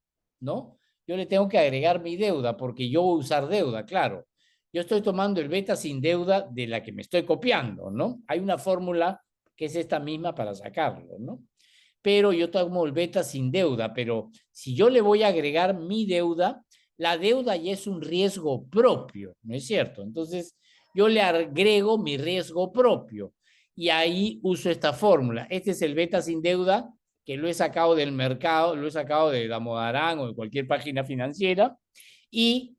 ¿no? Yo le tengo que agregar mi deuda porque yo voy a usar deuda, claro. Yo estoy tomando el beta sin deuda de la que me estoy copiando, ¿no? Hay una fórmula que es esta misma para sacarlo, ¿no? Pero yo tomo el beta sin deuda, pero si yo le voy a agregar mi deuda, la deuda ya es un riesgo propio, ¿no es cierto? Entonces, yo le agrego mi riesgo propio y ahí uso esta fórmula. Este es el beta sin deuda que lo he sacado del mercado, lo he sacado de Damodaran o de cualquier página financiera y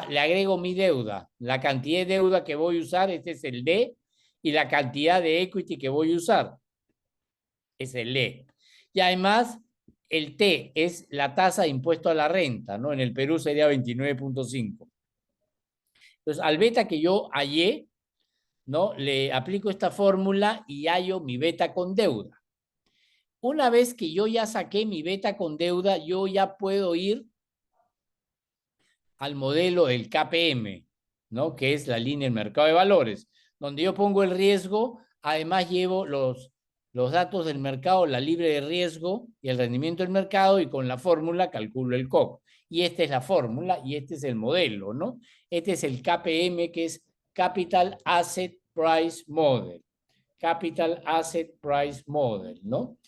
le agrego mi deuda, la cantidad de deuda que voy a usar, este es el D, y la cantidad de equity que voy a usar, es el E. Y además, el T es la tasa de impuesto a la renta, ¿no? En el Perú sería 29.5. Entonces, al beta que yo hallé, ¿no? Le aplico esta fórmula y hallo mi beta con deuda. Una vez que yo ya saqué mi beta con deuda, yo ya puedo ir al modelo del KPM, ¿no? Que es la línea del mercado de valores, donde yo pongo el riesgo, además llevo los datos del mercado, la libre de riesgo y el rendimiento del mercado y con la fórmula calculo el COC. Y esta es la fórmula y este es el modelo, ¿no? Este es el KPM, que es Capital Asset Price Model. Capital Asset Price Model, ¿no?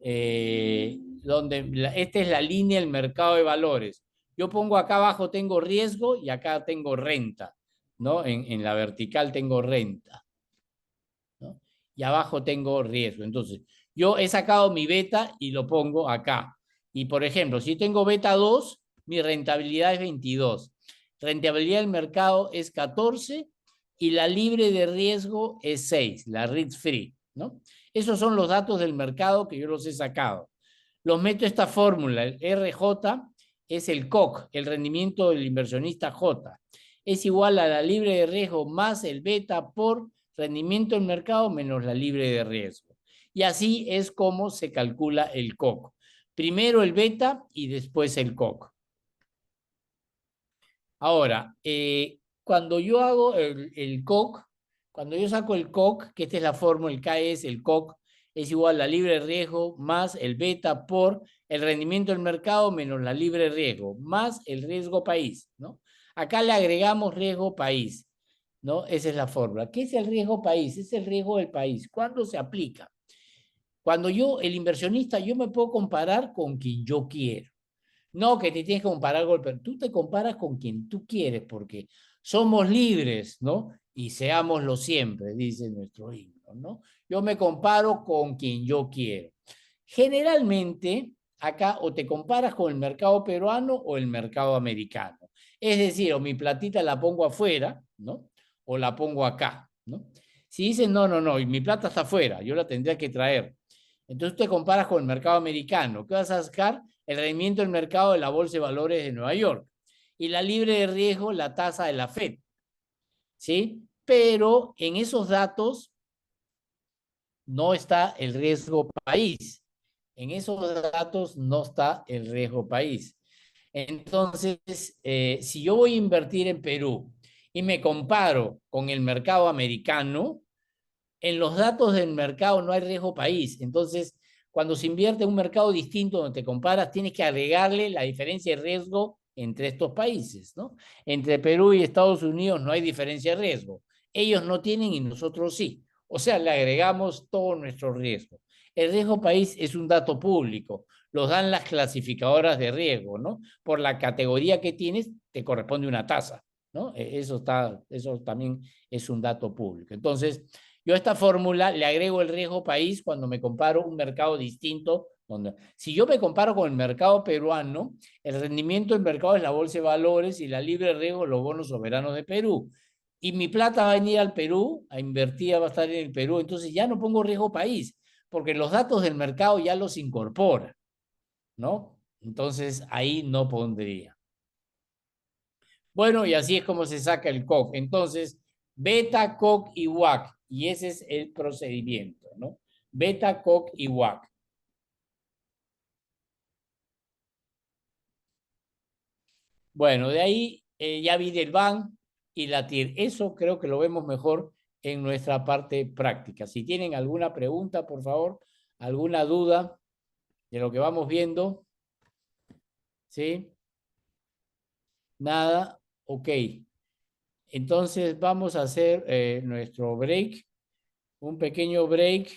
Esta es la línea del mercado de valores. Yo pongo acá abajo tengo riesgo y acá tengo renta, ¿no? En la vertical tengo renta, ¿no? Y abajo tengo riesgo. Entonces, yo he sacado mi beta y lo pongo acá. Y por ejemplo, si tengo beta 2, mi rentabilidad es 22. Rentabilidad del mercado es 14 y la libre de riesgo es 6, la risk free, ¿no? Esos son los datos del mercado que yo los he sacado. Los meto a esta fórmula, el RJ es el COC, el rendimiento del inversionista J. Es igual a la libre de riesgo más el beta por rendimiento del mercado menos la libre de riesgo. Y así es como se calcula el COC. Primero el beta y después el COC. Ahora, cuando yo hago el COC, cuando yo saco el COC, que esta es la fórmula, el K es el COC, es igual a la libre de riesgo más el beta por el rendimiento del mercado menos la libre de riesgo, más el riesgo país, ¿no? Acá le agregamos riesgo país, ¿no? Esa es la fórmula. ¿Qué es el riesgo país? Es el riesgo del país. ¿Cuándo se aplica? Cuando yo, el inversionista, yo me puedo comparar con quien yo quiero. No que te tienes que comparar con el, tú te comparas con quien tú quieres porque somos libres, ¿no? Y seámoslo siempre, dice nuestro himno, ¿no? Yo me comparo con quien yo quiero. Generalmente, acá o te comparas con el mercado peruano o el mercado americano. Es decir, o mi platita la pongo afuera, ¿no? O la pongo acá, ¿no? Si dicen, no, no, no, y mi plata está afuera, yo la tendría que traer. Entonces te comparas con el mercado americano. ¿Qué vas a sacar? El rendimiento del mercado de la Bolsa de Valores de Nueva York. Y la libre de riesgo, la tasa de la FED. ¿Sí? Pero en esos datos no está el riesgo país. En esos datos no está el riesgo país. Entonces, si yo voy a invertir en Perú y me comparo con el mercado americano, en los datos del mercado no hay riesgo país. Entonces, cuando se invierte en un mercado distinto donde te comparas, tienes que agregarle la diferencia de riesgo entre estos países, ¿no? Entre Perú y Estados Unidos no hay diferencia de riesgo. Ellos no tienen y nosotros sí. O sea, le agregamos todo nuestro riesgo. El riesgo país es un dato público, los dan las clasificadoras de riesgo, ¿no? Por la categoría que tienes, te corresponde una tasa, ¿no? Eso también es un dato público. Entonces, yo a esta fórmula le agrego el riesgo país cuando me comparo un mercado distinto. Si yo me comparo con el mercado peruano, el rendimiento del mercado es la bolsa de valores y la libre riesgo los bonos soberanos de Perú. Y mi plata va a venir al Perú, a invertir, va a estar en el Perú. Entonces ya no pongo riesgo país, porque los datos del mercado ya los incorpora, ¿no? Entonces ahí no pondría. Bueno, y así es como se saca el COC. Entonces, beta, COC y WAC. Y ese es el procedimiento, ¿no? Beta, COC y WAC. Bueno, de ahí ya vi del BAN y la TIR. Eso creo que lo vemos mejor en nuestra parte práctica. Si tienen alguna pregunta, por favor, alguna duda de lo que vamos viendo, ¿sí? Nada, ok. Entonces vamos a hacer nuestro break, un pequeño break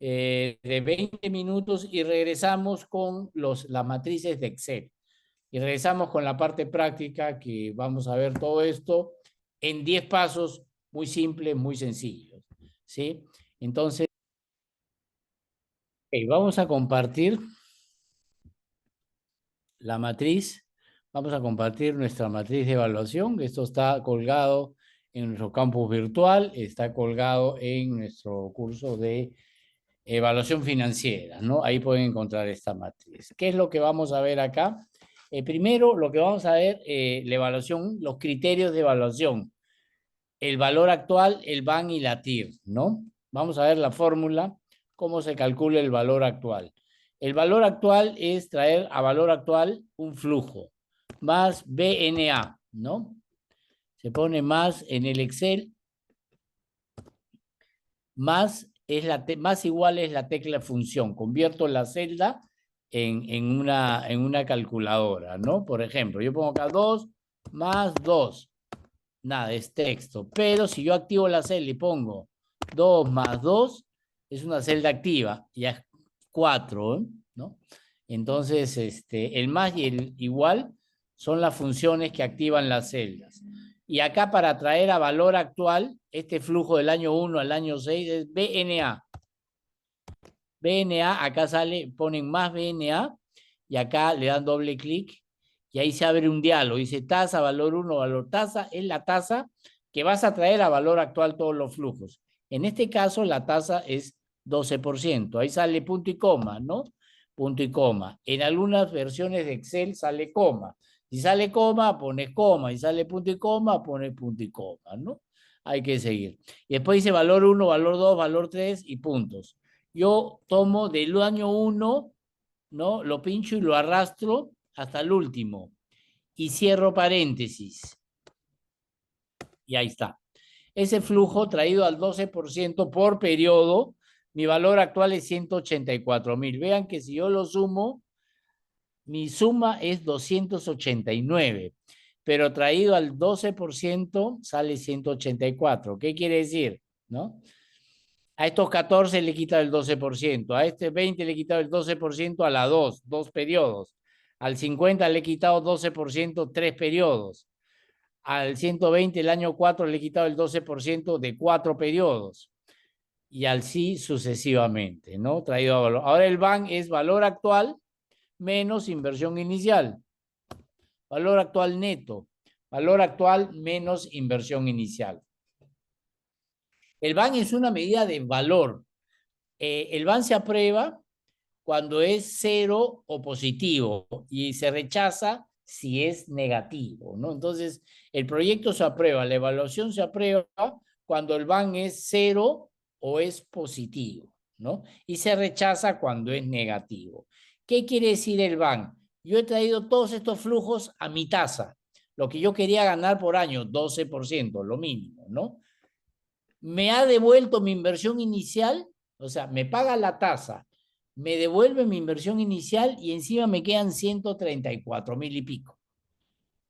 de 20 minutos y regresamos con las matrices de Excel. Y regresamos con la parte práctica que vamos a ver todo esto en 10 pasos muy simples, muy sencillos. ¿Sí? Entonces, vamos a compartir la matriz. Vamos a compartir nuestra matriz de evaluación. Esto está colgado en nuestro campus virtual, está colgado en nuestro curso de evaluación financiera, ¿no? Ahí pueden encontrar esta matriz. ¿Qué es lo que vamos a ver acá? Primero, lo que vamos a ver, la evaluación, los criterios de evaluación, el valor actual, el BAN y la TIR, ¿no? Vamos a ver la fórmula, cómo se calcula el valor actual. El valor actual es traer a valor actual un flujo, más BNA, ¿no? Se pone más en el Excel, más igual es la tecla función. Convierto la celda en una calculadora, ¿no? Por ejemplo, yo pongo acá 2 más 2. Nada, es texto. Pero si yo activo la celda y pongo 2 más 2, es una celda activa. Ya es 4, ¿no? Entonces, el más y el igual son las funciones que activan las celdas. Y acá para traer a valor actual, este flujo del año 1 al año 6 es BNA. BNA, acá sale, ponen más BNA y acá le dan doble clic y ahí se abre un diálogo. Dice tasa, valor 1, valor tasa. Es la tasa que vas a traer a valor actual todos los flujos. En este caso, la tasa es 12%. Ahí sale punto y coma, ¿no? Punto y coma. En algunas versiones de Excel sale coma. Si sale coma, pones coma. Si sale punto y coma, pones punto y coma, ¿no? Hay que seguir. Y después dice valor 1, valor 2, valor 3 y puntos. Yo tomo del año 1, ¿no? Lo pincho y lo arrastro hasta el último. Y cierro paréntesis. Y ahí está. Ese flujo traído al 12% por periodo, mi valor actual es 184,000. Vean que si yo lo sumo, mi suma es 289, pero traído al 12% sale 184. ¿Qué quiere decir? ¿No? A estos 14 le he quitado el 12%, a este 20 le he quitado el 12% a la 2 periodos. Al 50 le he quitado 12%, 3 periodos. Al 120 el año 4 le he quitado el 12% de 4 periodos. Y así sucesivamente, ¿no? Traído a valor. Ahora el BAN es valor actual menos inversión inicial. Valor actual neto. Valor actual menos inversión inicial. El BAN es una medida de valor. El BAN se aprueba cuando es cero o positivo y se rechaza si es negativo, ¿no? Entonces, el proyecto se aprueba, la evaluación se aprueba cuando el BAN es cero o es positivo, ¿no? Y se rechaza cuando es negativo. ¿Qué quiere decir el BAN? Yo he traído todos estos flujos a mi tasa, lo que yo quería ganar por año, 12%, lo mínimo, ¿no? Me ha devuelto mi inversión inicial, o sea, me paga la tasa, me devuelve mi inversión inicial y encima me quedan 134.000 y pico.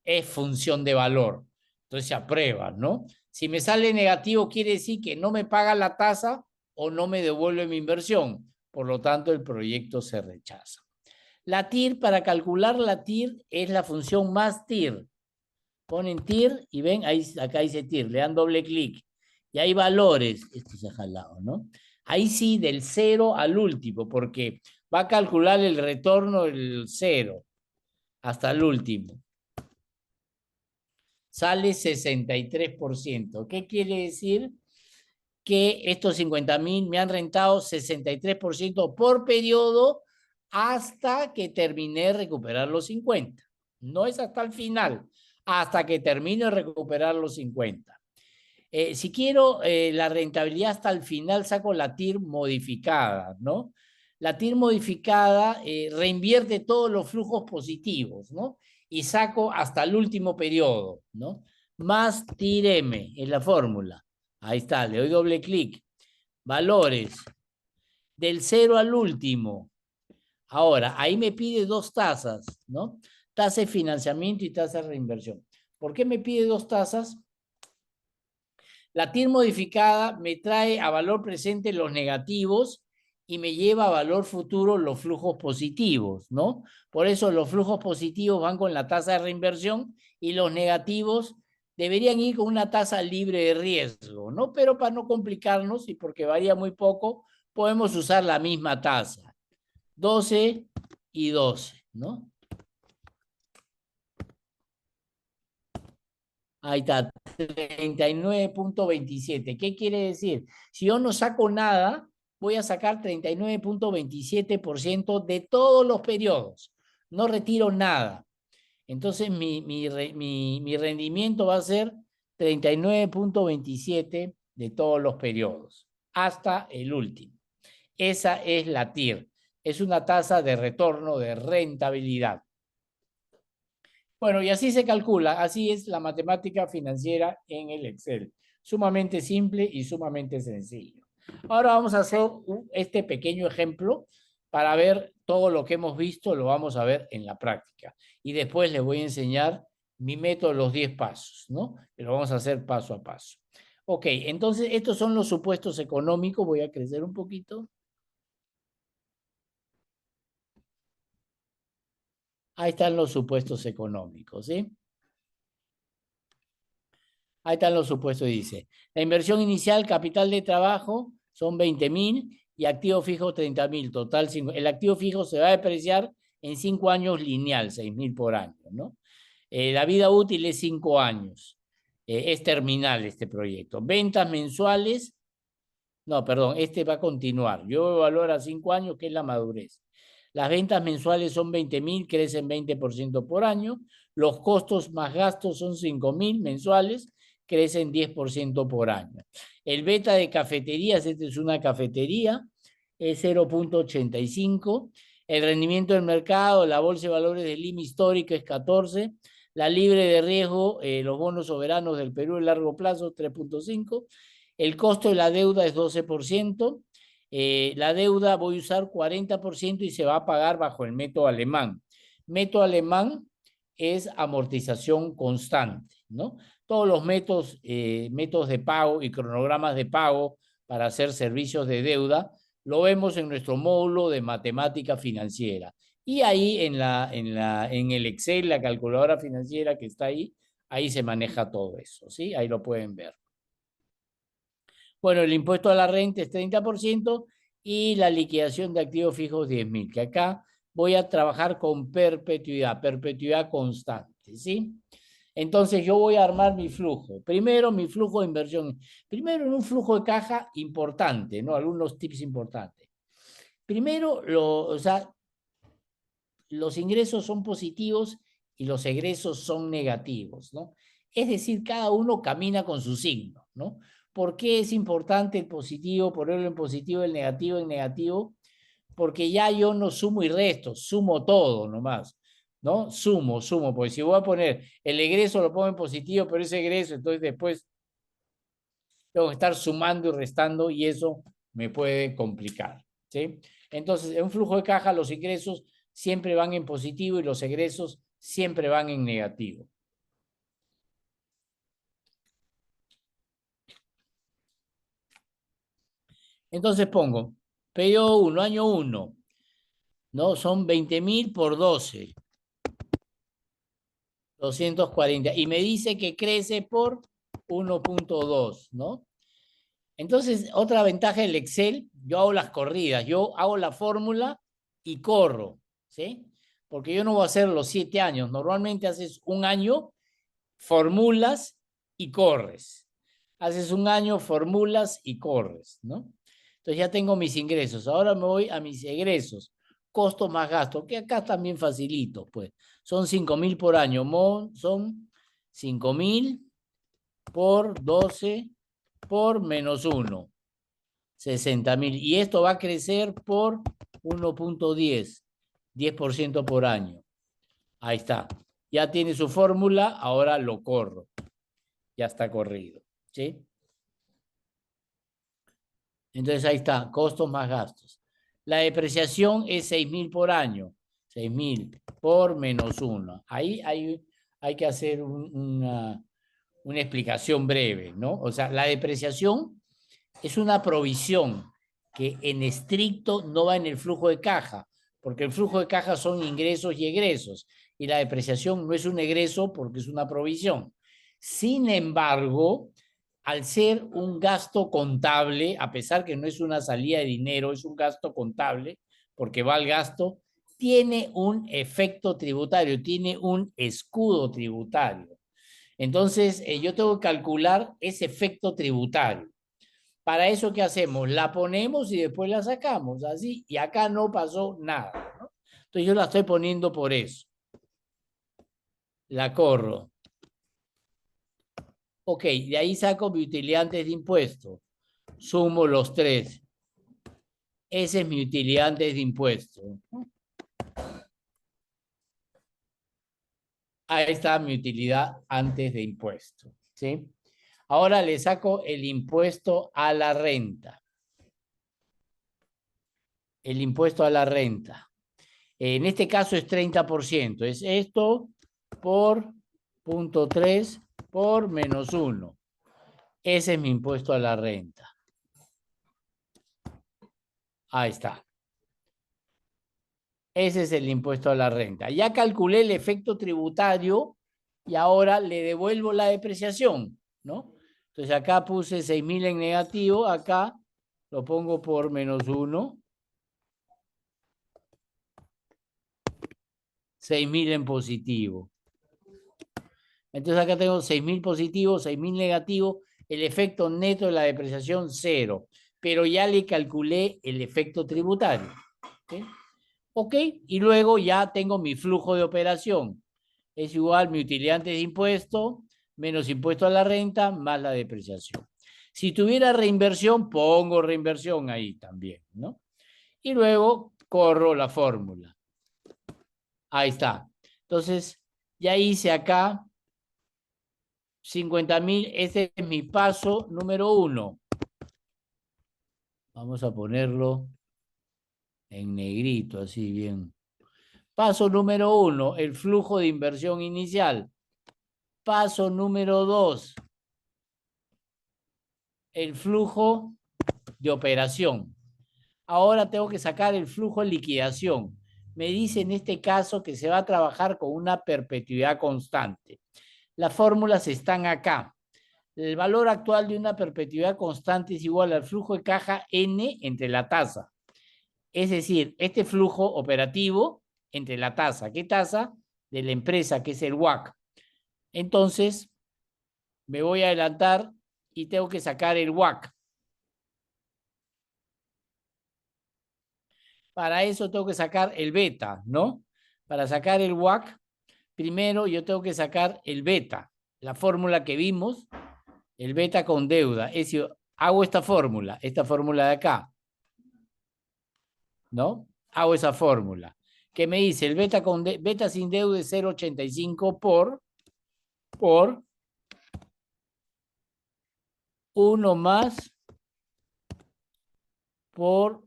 Es función de valor. Entonces se aprueba, ¿no? Si me sale negativo, quiere decir que no me paga la tasa o no me devuelve mi inversión. Por lo tanto, el proyecto se rechaza. La TIR, para calcular la TIR, es la función más TIR. Ponen TIR y ven, ahí, acá dice TIR, le dan doble clic. Y hay valores, esto se ha jalado, ¿no? Ahí sí, del 0 al último, porque va a calcular el retorno del 0 hasta el último. Sale 63%. ¿Qué quiere decir? Que estos 50.000 me han rentado 63% por periodo hasta que termine de recuperar los 50. No es hasta el final, hasta que termine de recuperar los 50. Si quiero la rentabilidad hasta el final, saco la TIR modificada, ¿no? La TIR modificada reinvierte todos los flujos positivos, ¿no? Y saco hasta el último periodo, ¿no? Más TIR M es la fórmula. Ahí está, le doy doble clic. Valores del 0 al último. Ahora, ahí me pide dos tasas, ¿no? Tasa de financiamiento y tasa de reinversión. ¿Por qué me pide dos tasas? La TIR modificada me trae a valor presente los negativos y me lleva a valor futuro los flujos positivos, ¿no? Por eso los flujos positivos van con la tasa de reinversión y los negativos deberían ir con una tasa libre de riesgo, ¿no? Pero para no complicarnos y porque varía muy poco, podemos usar la misma tasa. 12 y 12, ¿no? Ahí está, 39.27. ¿Qué quiere decir? Si yo no saco nada, voy a sacar 39.27% de todos los periodos. No retiro nada. Entonces mi rendimiento va a ser 39.27 de todos los periodos, hasta el último. Esa es la TIR. Es una tasa de retorno de rentabilidad. Bueno, y así se calcula, así es la matemática financiera en el Excel. Sumamente simple y sumamente sencillo. Ahora vamos a hacer este pequeño ejemplo para ver todo lo que hemos visto, lo vamos a ver en la práctica. Y después les voy a enseñar mi método, los 10 pasos, ¿no? Lo vamos a hacer paso a paso. Ok, entonces estos son los supuestos económicos. Voy a crecer un poquito. Ahí están los supuestos económicos, ¿sí? Ahí están los supuestos, dice. La inversión inicial, capital de trabajo, son 20.000 y activo fijo 30.000. Total, el activo fijo se va a depreciar en 5 años lineal, 6.000 por año, ¿no? La vida útil es 5 años. Es terminal este proyecto. Ventas mensuales, no, perdón, este va a continuar. Yo evalúo a 5 años, que es la madurez. Las ventas mensuales son 20.000, crecen 20% por año. Los costos más gastos son 5.000 mensuales, crecen 10% por año. El beta de cafeterías, esta es una cafetería, es 0.85. El rendimiento del mercado, la bolsa de valores del IMA histórico es 14. La libre de riesgo, los bonos soberanos del Perú de largo plazo, 3.5. El costo de la deuda es 12%. La deuda voy a usar 40% y se va a pagar bajo el método alemán. Método alemán es amortización constante, ¿no? Todos los métodos de pago y cronogramas de pago para hacer servicios de deuda lo vemos en nuestro módulo de matemática financiera. Y ahí en el Excel, la calculadora financiera que está ahí se maneja todo eso, ¿sí? Ahí lo pueden ver. Bueno, el impuesto a la renta es 30% y la liquidación de activos fijos 10.000, que acá voy a trabajar con perpetuidad constante, ¿sí? Entonces yo voy a armar mi flujo. Primero mi flujo de inversión. Primero en un flujo de caja importante, ¿no? Algunos tips importantes. Primero, o sea, los ingresos son positivos y los egresos son negativos, ¿no? Es decir, cada uno camina con su signo, ¿no? ¿Por qué es importante el positivo, ponerlo en positivo, el negativo en negativo? Porque ya yo no sumo y resto, sumo todo nomás, ¿no? Sumo, porque si voy a poner el egreso lo pongo en positivo, pero ese egreso, entonces después tengo que estar sumando y restando y eso me puede complicar, ¿sí? Entonces, en un flujo de caja los ingresos siempre van en positivo y los egresos siempre van en negativo. Entonces pongo periodo 1, año 1, ¿no? Son 20.000 por 12. 240. Y me dice que crece por 1.2, ¿no? Entonces, otra ventaja del Excel, yo hago las corridas, yo hago la fórmula y corro, ¿sí? Porque yo no voy a hacer los 7 años. Normalmente haces un año, formulas y corres. Haces un año, formulas y corres, ¿no? Entonces ya tengo mis ingresos. Ahora me voy a mis egresos. Costos más gastos, que acá también facilito, pues. Son 5.000 por año. Son 5.000 por 12 por menos 1. 60.000. Y esto va a crecer por 1.10. 10% por año. Ahí está. Ya tiene su fórmula, ahora lo corro. Ya está corrido. ¿Sí? Entonces ahí está, costos más gastos. La depreciación es 6.000 por año. 6.000 por menos 1. Ahí hay que hacer una explicación breve, ¿no? O sea, la depreciación es una provisión que en estricto no va en el flujo de caja, porque el flujo de caja son ingresos y egresos, y la depreciación no es un egreso porque es una provisión. Sin embargo, al ser un gasto contable, a pesar que no es una salida de dinero, es un gasto contable, porque va al gasto, tiene un efecto tributario, tiene un escudo tributario. Entonces, yo tengo que calcular ese efecto tributario. Para eso, ¿qué hacemos? La ponemos y después la sacamos, así, y acá no pasó nada, ¿no? Entonces yo la estoy poniendo por eso. La corro. Ok, de ahí saco mi utilidad antes de impuesto. Sumo los 3. Ese es mi utilidad antes de impuesto. Ahí está mi utilidad antes de impuesto, ¿sí? Ahora le saco el impuesto a la renta. El impuesto a la renta. En este caso es 30%. Es esto por 0.3 por menos 1. Ese es mi impuesto a la renta. Ahí está. Ese es el impuesto a la renta. Ya calculé el efecto tributario y ahora le devuelvo la depreciación, ¿no? Entonces acá puse 6.000 en negativo, acá lo pongo por menos 1. 6.000 en positivo. Entonces acá tengo 6.000 positivo, 6.000 negativo, el efecto neto de la depreciación 0, pero ya le calculé el efecto tributario. ¿Sí? Ok, y luego ya tengo mi flujo de operación. Es igual mi utilidad antes de impuesto menos impuesto a la renta más la depreciación. Si tuviera reinversión, pongo reinversión ahí también, ¿no? Y luego corro la fórmula. Ahí está. Entonces, ya hice acá 50.000, ese es mi paso número 1. Vamos a ponerlo en negrito, así bien. Paso número 1, el flujo de inversión inicial. Paso número 2, el flujo de operación. Ahora tengo que sacar el flujo de liquidación. Me dice en este caso que se va a trabajar con una perpetuidad constante. Las fórmulas están acá. El valor actual de una perpetuidad constante es igual al flujo de caja N entre la tasa. Es decir, este flujo operativo entre la tasa. ¿Qué tasa? De la empresa, que es el WACC. Entonces, me voy a adelantar y tengo que sacar el WACC. Para eso tengo que sacar el beta, ¿no? Para sacar el WACC, primero yo tengo que sacar el beta, la fórmula que vimos, el beta con deuda. Es decir, hago esta fórmula de acá, ¿no? Hago esa fórmula. Que me dice el beta sin deuda es 0.85 por 1 más por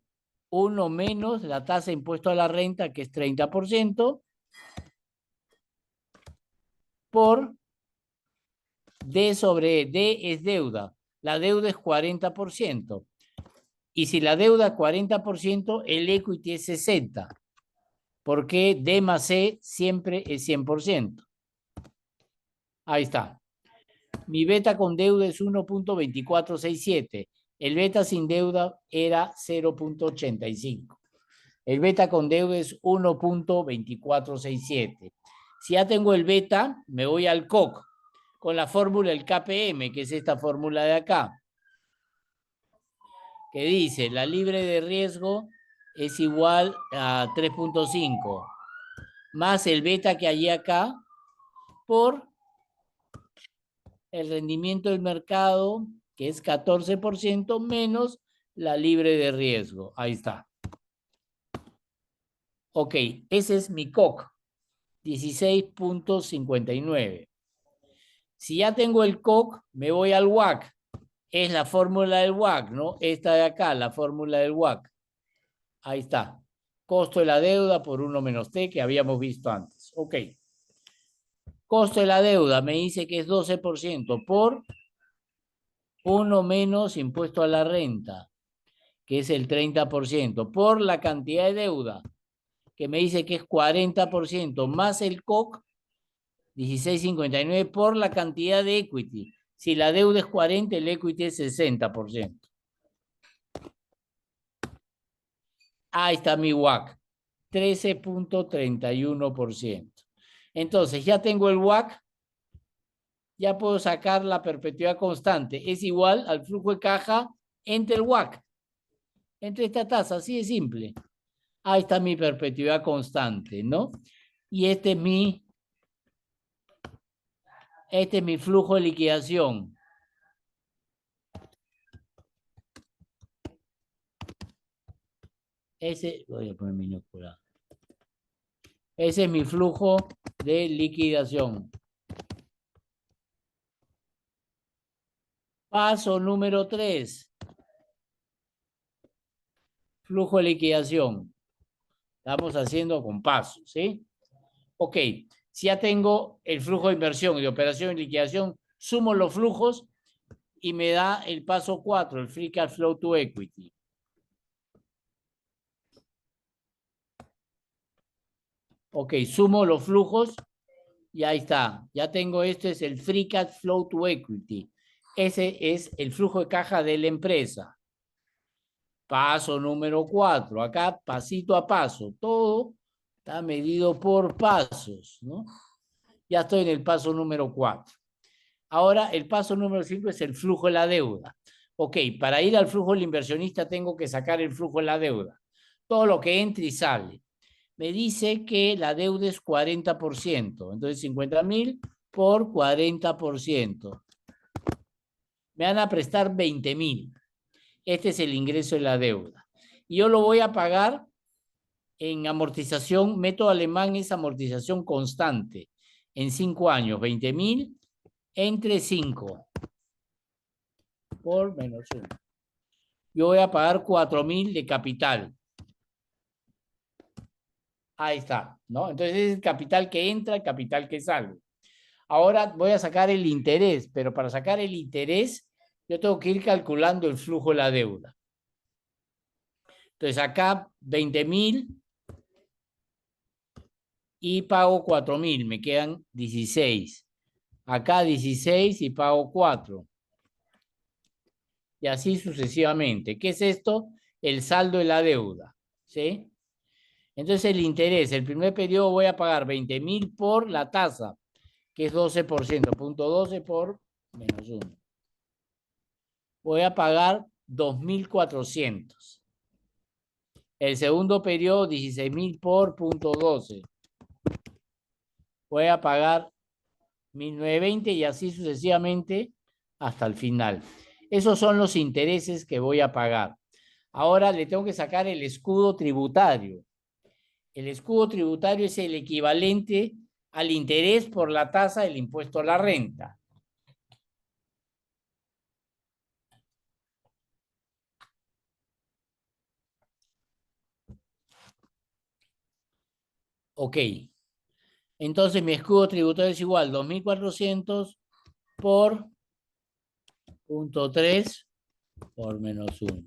1 menos la tasa de impuesto a la renta, que es 30%, por D sobre E. D es deuda. La deuda es 40%. Y si la deuda es 40%, el equity es 60%. Porque D más C siempre es 100%. Ahí está. Mi beta con deuda es 1.2467. El beta sin deuda era 0.85. El beta con deuda es 1.2467. Si ya tengo el beta, me voy al COC con la fórmula del KPM, que es esta fórmula de acá, que dice la libre de riesgo es igual a 3.5 más el beta que hay acá por el rendimiento del mercado, que es 14%, menos la libre de riesgo. Ahí está. Ok, ese es mi COC, 16.59. Si ya tengo el COC, me voy al WACC. Es la fórmula del WACC, ¿no? Esta de acá, la fórmula del WACC. Ahí está. Costo de la deuda por 1 menos T, que habíamos visto antes. Ok. Costo de la deuda me dice que es 12% por 1 menos impuesto a la renta, que es el 30%, por la cantidad de deuda, que me dice que es 40%, más el COC, 16.59, por la cantidad de equity. Si la deuda es 40, el equity es 60%. Ahí está mi WACC, 13.31%. Entonces, ya tengo el WACC, ya puedo sacar la perpetuidad constante. Es igual al flujo de caja entre el WACC, entre esta tasa, así de simple. Ahí está mi perpetuidad constante, ¿no? Y este es mi flujo de liquidación. Voy a poner minúscula. Ese es mi flujo de liquidación. Paso número 3. Flujo de liquidación. Estamos haciendo con pasos, ¿sí? Ok, si ya tengo el flujo de inversión y de operación y liquidación, sumo los flujos y me da el paso 4, el free cash flow to equity. Ok, sumo los flujos y ahí está. Ya tengo, este es el free cash flow to equity. Ese es el flujo de caja de la empresa. Paso número 4. Acá, pasito a paso. Todo está medido por pasos, ¿no? Ya estoy en el paso número 4. Ahora, el paso número 5 es el flujo de la deuda. Ok, para ir al flujo del inversionista tengo que sacar el flujo de la deuda. Todo lo que entra y sale. Me dice que la deuda es 40%. Entonces, 50.000 por 40%. Me van a prestar 20.000. Este es el ingreso de la deuda. Y yo lo voy a pagar en amortización. Método alemán es amortización constante. En 5 años, 20.000 entre 5 por menos 1. Yo voy a pagar 4.000 de capital. Ahí está, ¿no? Entonces es el capital que entra, el capital que sale. Ahora voy a sacar el interés, pero para sacar el interés yo tengo que ir calculando el flujo de la deuda. Entonces acá 20.000 y pago 4.000, me quedan 16. Acá 16 y pago 4. Y así sucesivamente. ¿Qué es esto? El saldo de la deuda, ¿sí? Entonces el interés, el primer periodo voy a pagar 20.000 por la tasa, que es 12%, punto 12 por menos 1. Voy a pagar 2.400. El segundo periodo, 16.000 por punto 12. Voy a pagar 1.920 y así sucesivamente hasta el final. Esos son los intereses que voy a pagar. Ahora le tengo que sacar el escudo tributario. El escudo tributario es el equivalente al interés por la tasa del impuesto a la renta. Ok. Entonces mi escudo tributario es igual 2.400 por 0.3 por -1.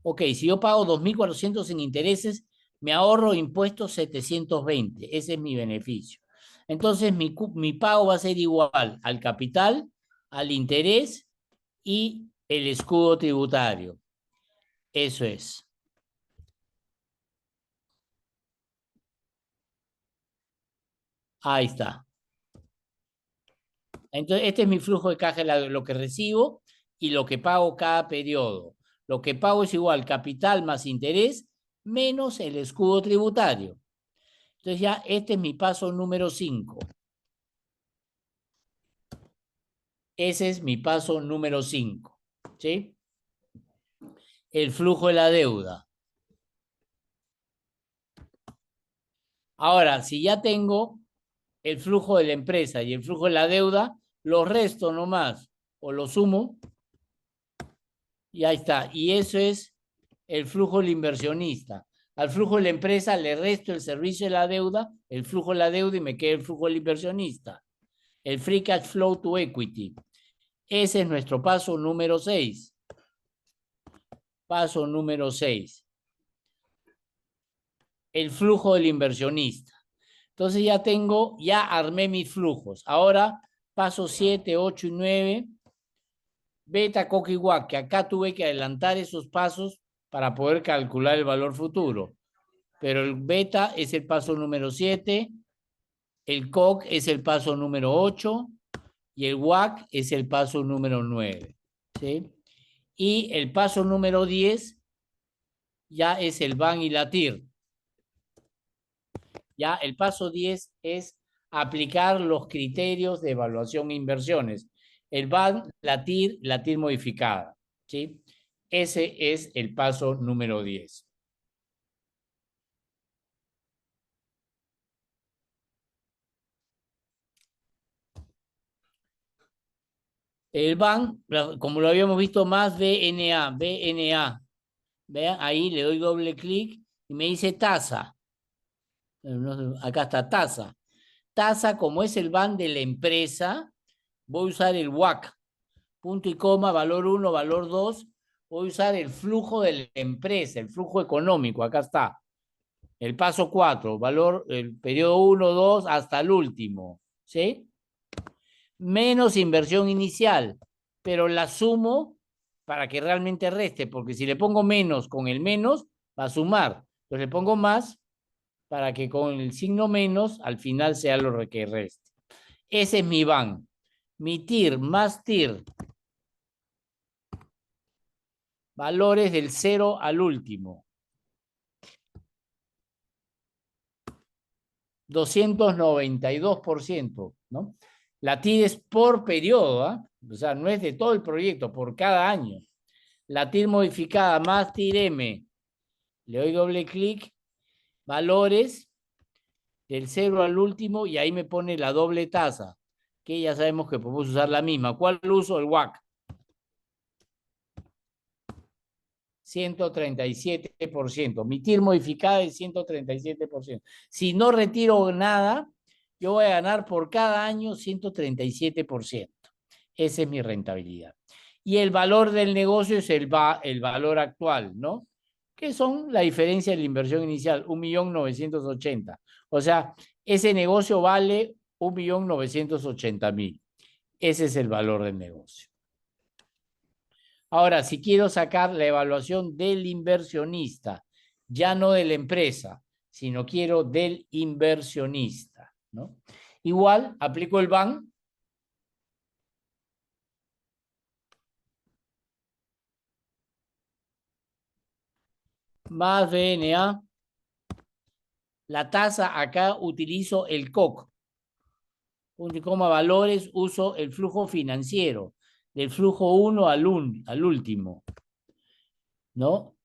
Ok, si yo pago 2.400 en intereses, me ahorro impuestos 720. Ese es mi beneficio. Entonces mi pago va a ser igual al capital, al interés y el escudo tributario. Eso es. Ahí está. Entonces, este es mi flujo de caja, lo que recibo y lo que pago cada periodo. Lo que pago es igual capital más interés menos el escudo tributario. Entonces ya este es mi paso número 5. Ese es mi paso número 5. ¿Sí? El flujo de la deuda. Ahora, si ya tengo el flujo de la empresa y el flujo de la deuda, lo resto nomás o lo sumo y ahí está. Y eso es el flujo del inversionista. Al flujo de la empresa le resto el servicio de la deuda, el flujo de la deuda y me queda el flujo del inversionista. El free cash flow to equity. Ese es nuestro paso número 6. Paso número 6. El flujo del inversionista. Entonces ya armé mis flujos. Ahora paso 7, 8 y 9. Beta, coca y guac, que acá tuve que adelantar esos pasos para poder calcular el valor futuro. Pero el beta es el paso número 7, el COC es el paso número 8 y el WAC es el paso número 9. ¿Sí? Y el paso número 10 ya es el BAN y la TIR. Ya el paso 10 es aplicar los criterios de evaluación e inversiones. El BAN, la TIR modificada. ¿Sí? Ese es el paso número 10. El BAN, como lo habíamos visto, más BNA. Vean, ahí le doy doble clic y me dice tasa. Acá está tasa. Tasa, como es el BAN de la empresa, voy a usar el WAC. Punto y coma, valor 1, valor 2. Voy a usar el flujo de la empresa, el flujo económico. Acá está. El paso 4, valor, el periodo 1, 2, hasta el último. ¿Sí? Menos inversión inicial, pero la sumo para que realmente reste, porque si le pongo menos con el menos, va a sumar. Entonces le pongo más para que con el signo menos al final sea lo que reste. Ese es mi BAN. Mi TIR más TIR. Valores del 0 al último. 292%, ¿no? La TIR es por periodo, ¿eh? O sea, no es de todo el proyecto, por cada año. La TIR modificada más TIR M. Le doy doble clic, valores del 0 al último y ahí me pone la doble tasa, que ya sabemos que podemos usar la misma. ¿Cuál uso? El WAC. 137%. Mi TIR modificada es 137%. Si no retiro nada, yo voy a ganar por cada año 137%. Esa es mi rentabilidad. Y el valor del negocio es el valor actual, ¿no? Que son la diferencia de la inversión inicial, 1.980.000. O sea, ese negocio vale 1.980.000. Ese es el valor del negocio. Ahora, si quiero sacar la evaluación del inversionista, ya no de la empresa, sino quiero del inversionista, ¿no? Igual, aplico el BAN. Más BNA. La tasa, acá utilizo el COC. Punto y coma valores, uso el flujo financiero. Del flujo 1 al último. ¿No?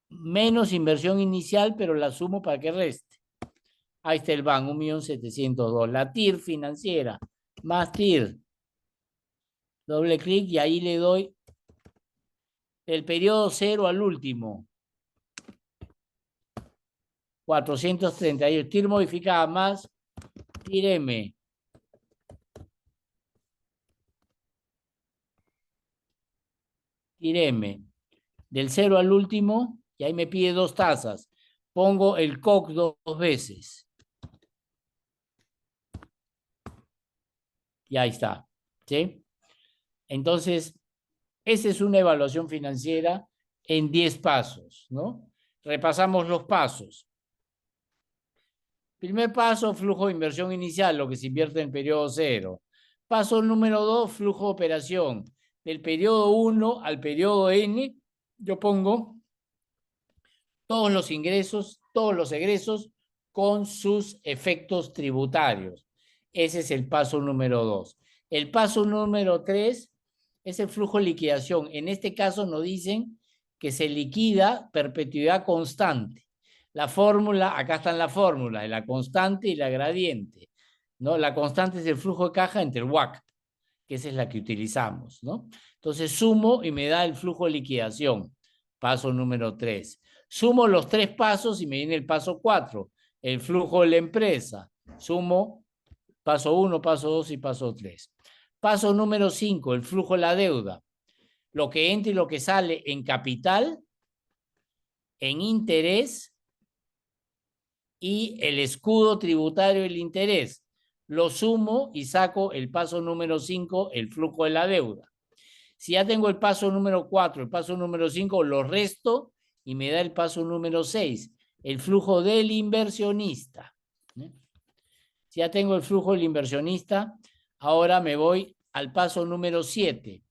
Menos inversión inicial, pero la sumo para que reste. Ahí está el BAN, 1.700.000. La TIR financiera, más TIR. Doble clic y ahí le doy el periodo 0 al último. 438. TIR modificada más TIR M. TIR M. Del 0 al último, y ahí me pide 2 tazas. Pongo el COC dos veces. Y ahí está. ¿Sí? Entonces, esa es una evaluación financiera en 10 pasos, ¿no? Repasamos los pasos. Primer paso, flujo de inversión inicial, lo que se invierte en el periodo 0. Paso número 2, flujo de operación. Del periodo 1 al periodo N, yo pongo todos los ingresos, todos los egresos con sus efectos tributarios. Ese es el paso número 2. El paso número 3 es el flujo de liquidación. En este caso nos dicen que se liquida perpetuidad constante. La fórmula, acá están las fórmulas, la constante y la gradiente, ¿no? La constante es el flujo de caja entre el WACC, que esa es la que utilizamos, ¿no? Entonces sumo y me da el flujo de liquidación, paso número 3. Sumo los 3 pasos y me viene el paso 4, el flujo de la empresa. Sumo paso 1, paso 2 y paso 3. Paso número 5, el flujo de la deuda. Lo que entra y lo que sale en capital, en interés y el escudo tributario del interés. Lo sumo y saco el paso número 5, el flujo de la deuda. Si ya tengo el paso número 4, el paso número 5, lo resto y me da el paso número 6, el flujo del inversionista. Si ya tengo el flujo del inversionista, ahora me voy al paso número 7,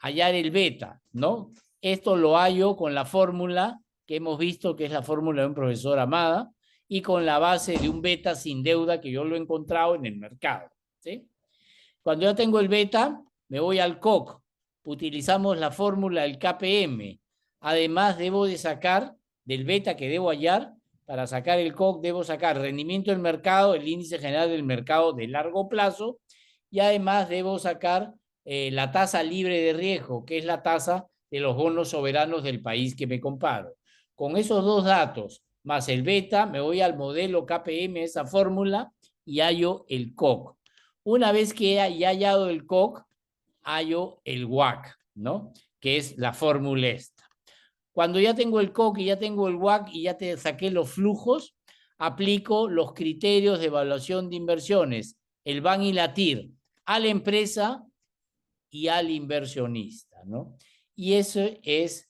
hallar el beta, ¿no? Esto lo hallo con la fórmula que hemos visto, que es la fórmula de un profesor Amada, y con la base de un beta sin deuda que yo lo he encontrado en el mercado, ¿sí? Cuando ya tengo el beta, me voy al COC. Utilizamos la fórmula del KPM. Además, debo de sacar del beta que debo hallar, para sacar el COC, debo sacar rendimiento del mercado, el índice general del mercado de largo plazo, y además debo sacar la tasa libre de riesgo, que es la tasa de los bonos soberanos del país que me comparo. Con esos 2 datos, más el beta, me voy al modelo KPM, esa fórmula, y hallo el COC. Una vez que ya hallado el COC, hallo el WACC, ¿no? Que es la fórmula esta. Cuando ya tengo el COC y ya tengo el WACC y ya te saqué los flujos, aplico los criterios de evaluación de inversiones, el BAN y la TIR, a la empresa y al inversionista, ¿no? Y eso es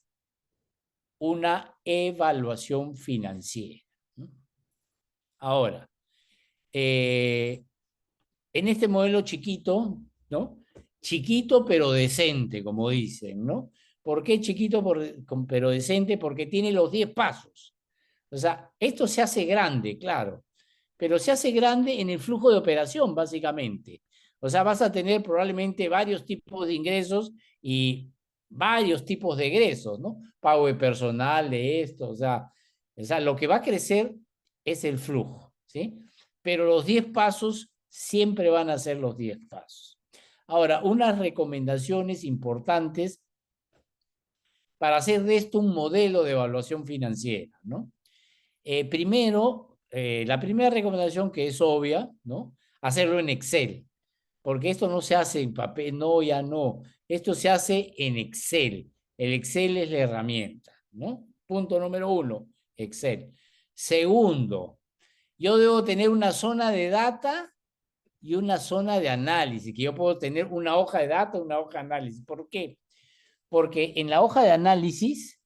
una evaluación financiera, ¿no? Ahora, en este modelo chiquito, ¿no? Chiquito pero decente, como dicen, ¿no? ¿Por qué chiquito pero decente? Porque tiene los 10 pasos. O sea, esto se hace grande, claro, pero se hace grande en el flujo de operación, básicamente. O sea, vas a tener probablemente varios tipos de ingresos y varios tipos de egresos, ¿no? Pago de personal, de esto, o sea, lo que va a crecer es el flujo, ¿sí? Pero los 10 pasos siempre van a ser los 10 pasos. Ahora, unas recomendaciones importantes para hacer de esto un modelo de evaluación financiera, ¿no? Primero, la primera recomendación que es obvia, ¿no? Hacerlo en Excel, porque esto no se hace en papel, no, ya no. Esto se hace en Excel. El Excel es la herramienta, ¿no? Punto número 1, Excel. Segundo, yo debo tener una zona de data y una zona de análisis, que yo puedo tener una hoja de data, una hoja de análisis. ¿Por qué? Porque en la hoja de análisis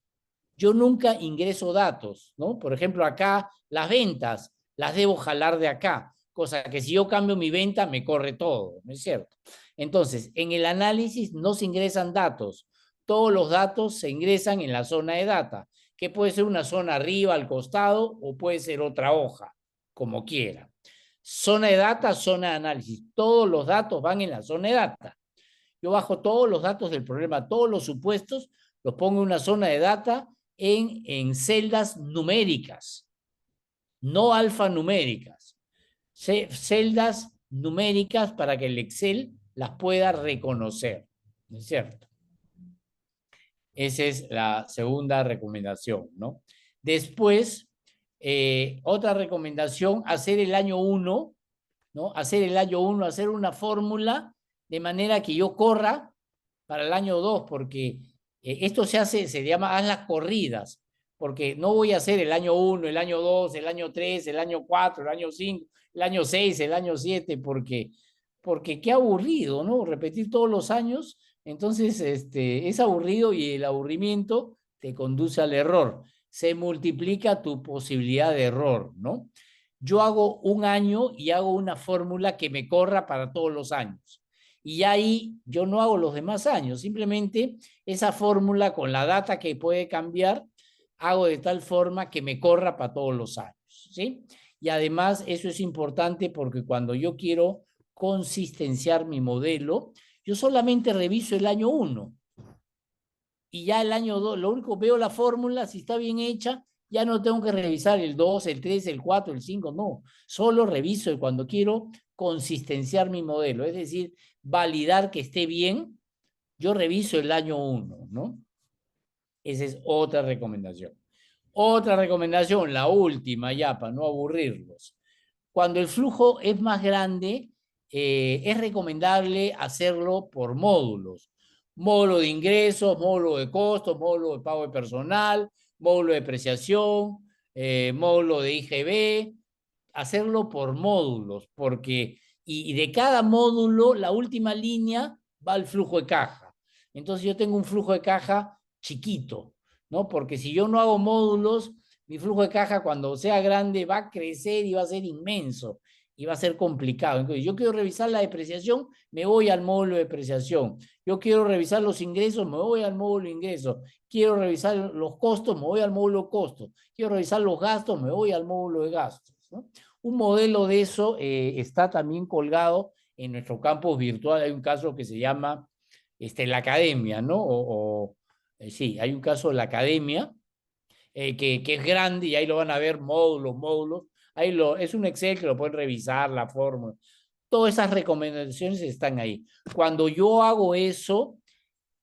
yo nunca ingreso datos, ¿no? Por ejemplo, acá las ventas las debo jalar de acá, cosa que si yo cambio mi venta me corre todo, ¿no es cierto? Entonces, en el análisis no se ingresan datos, todos los datos se ingresan en la zona de data, que puede ser una zona arriba, al costado, o puede ser otra hoja, como quiera. Zona de data, zona de análisis, todos los datos van en la zona de data. Yo bajo todos los datos del problema, todos los supuestos, los pongo en una zona de data en celdas numéricas, no alfanuméricas. Celdas numéricas para que el Excel las pueda reconocer, ¿no es cierto? Esa es la segunda recomendación, ¿no? Después, Otra recomendación, hacer el año 1, ¿no? Hacer el año 1, hacer una fórmula de manera que yo corra para el año 2, porque esto se hace, se llama haz las corridas, porque no voy a hacer el año 1, el año 2, el año 3, el año 4, el año 5, el año 6, el año 7, porque qué aburrido, ¿no? Repetir todos los años, entonces es aburrido y el aburrimiento te conduce al error. Se multiplica tu posibilidad de error, ¿no? Yo hago un año y hago una fórmula que me corra para todos los años. Y ahí yo no hago los demás años, simplemente esa fórmula con la data que puede cambiar, hago de tal forma que me corra para todos los años, ¿sí? Y además eso es importante porque cuando yo quiero consistenciar mi modelo, yo solamente reviso el año 1 y ya el año 2, lo único, veo la fórmula, si está bien hecha, ya no tengo que revisar el 2, el 3, el 4, el 5, no. Solo reviso cuando quiero consistenciar mi modelo, es decir, validar que esté bien, yo reviso el año 1, ¿no? Esa es otra recomendación. Otra recomendación, la última ya, para no aburrirlos. Cuando el flujo es más grande, es recomendable hacerlo por módulos. Módulo de ingresos, módulo de costos, módulo de pago de personal, módulo de depreciación, módulo de IGB, hacerlo por módulos, porque y de cada módulo, la última línea va al flujo de caja. Entonces yo tengo un flujo de caja chiquito, ¿no? Porque si yo no hago módulos, mi flujo de caja cuando sea grande va a crecer y va a ser inmenso y va a ser complicado. Entonces, yo quiero revisar la depreciación, me voy al módulo de depreciación. Yo quiero revisar los ingresos, me voy al módulo de ingresos. Quiero revisar los costos, me voy al módulo de costos. Quiero revisar los gastos, me voy al módulo de gastos, ¿no? Un modelo de eso está también colgado en nuestro campus virtual. Hay un caso que se llama la academia, ¿no? Sí, hay un caso de la academia que es grande y ahí lo van a ver módulos, módulos. Es un Excel que lo pueden revisar, la fórmula. Todas esas recomendaciones están ahí. Cuando yo hago eso,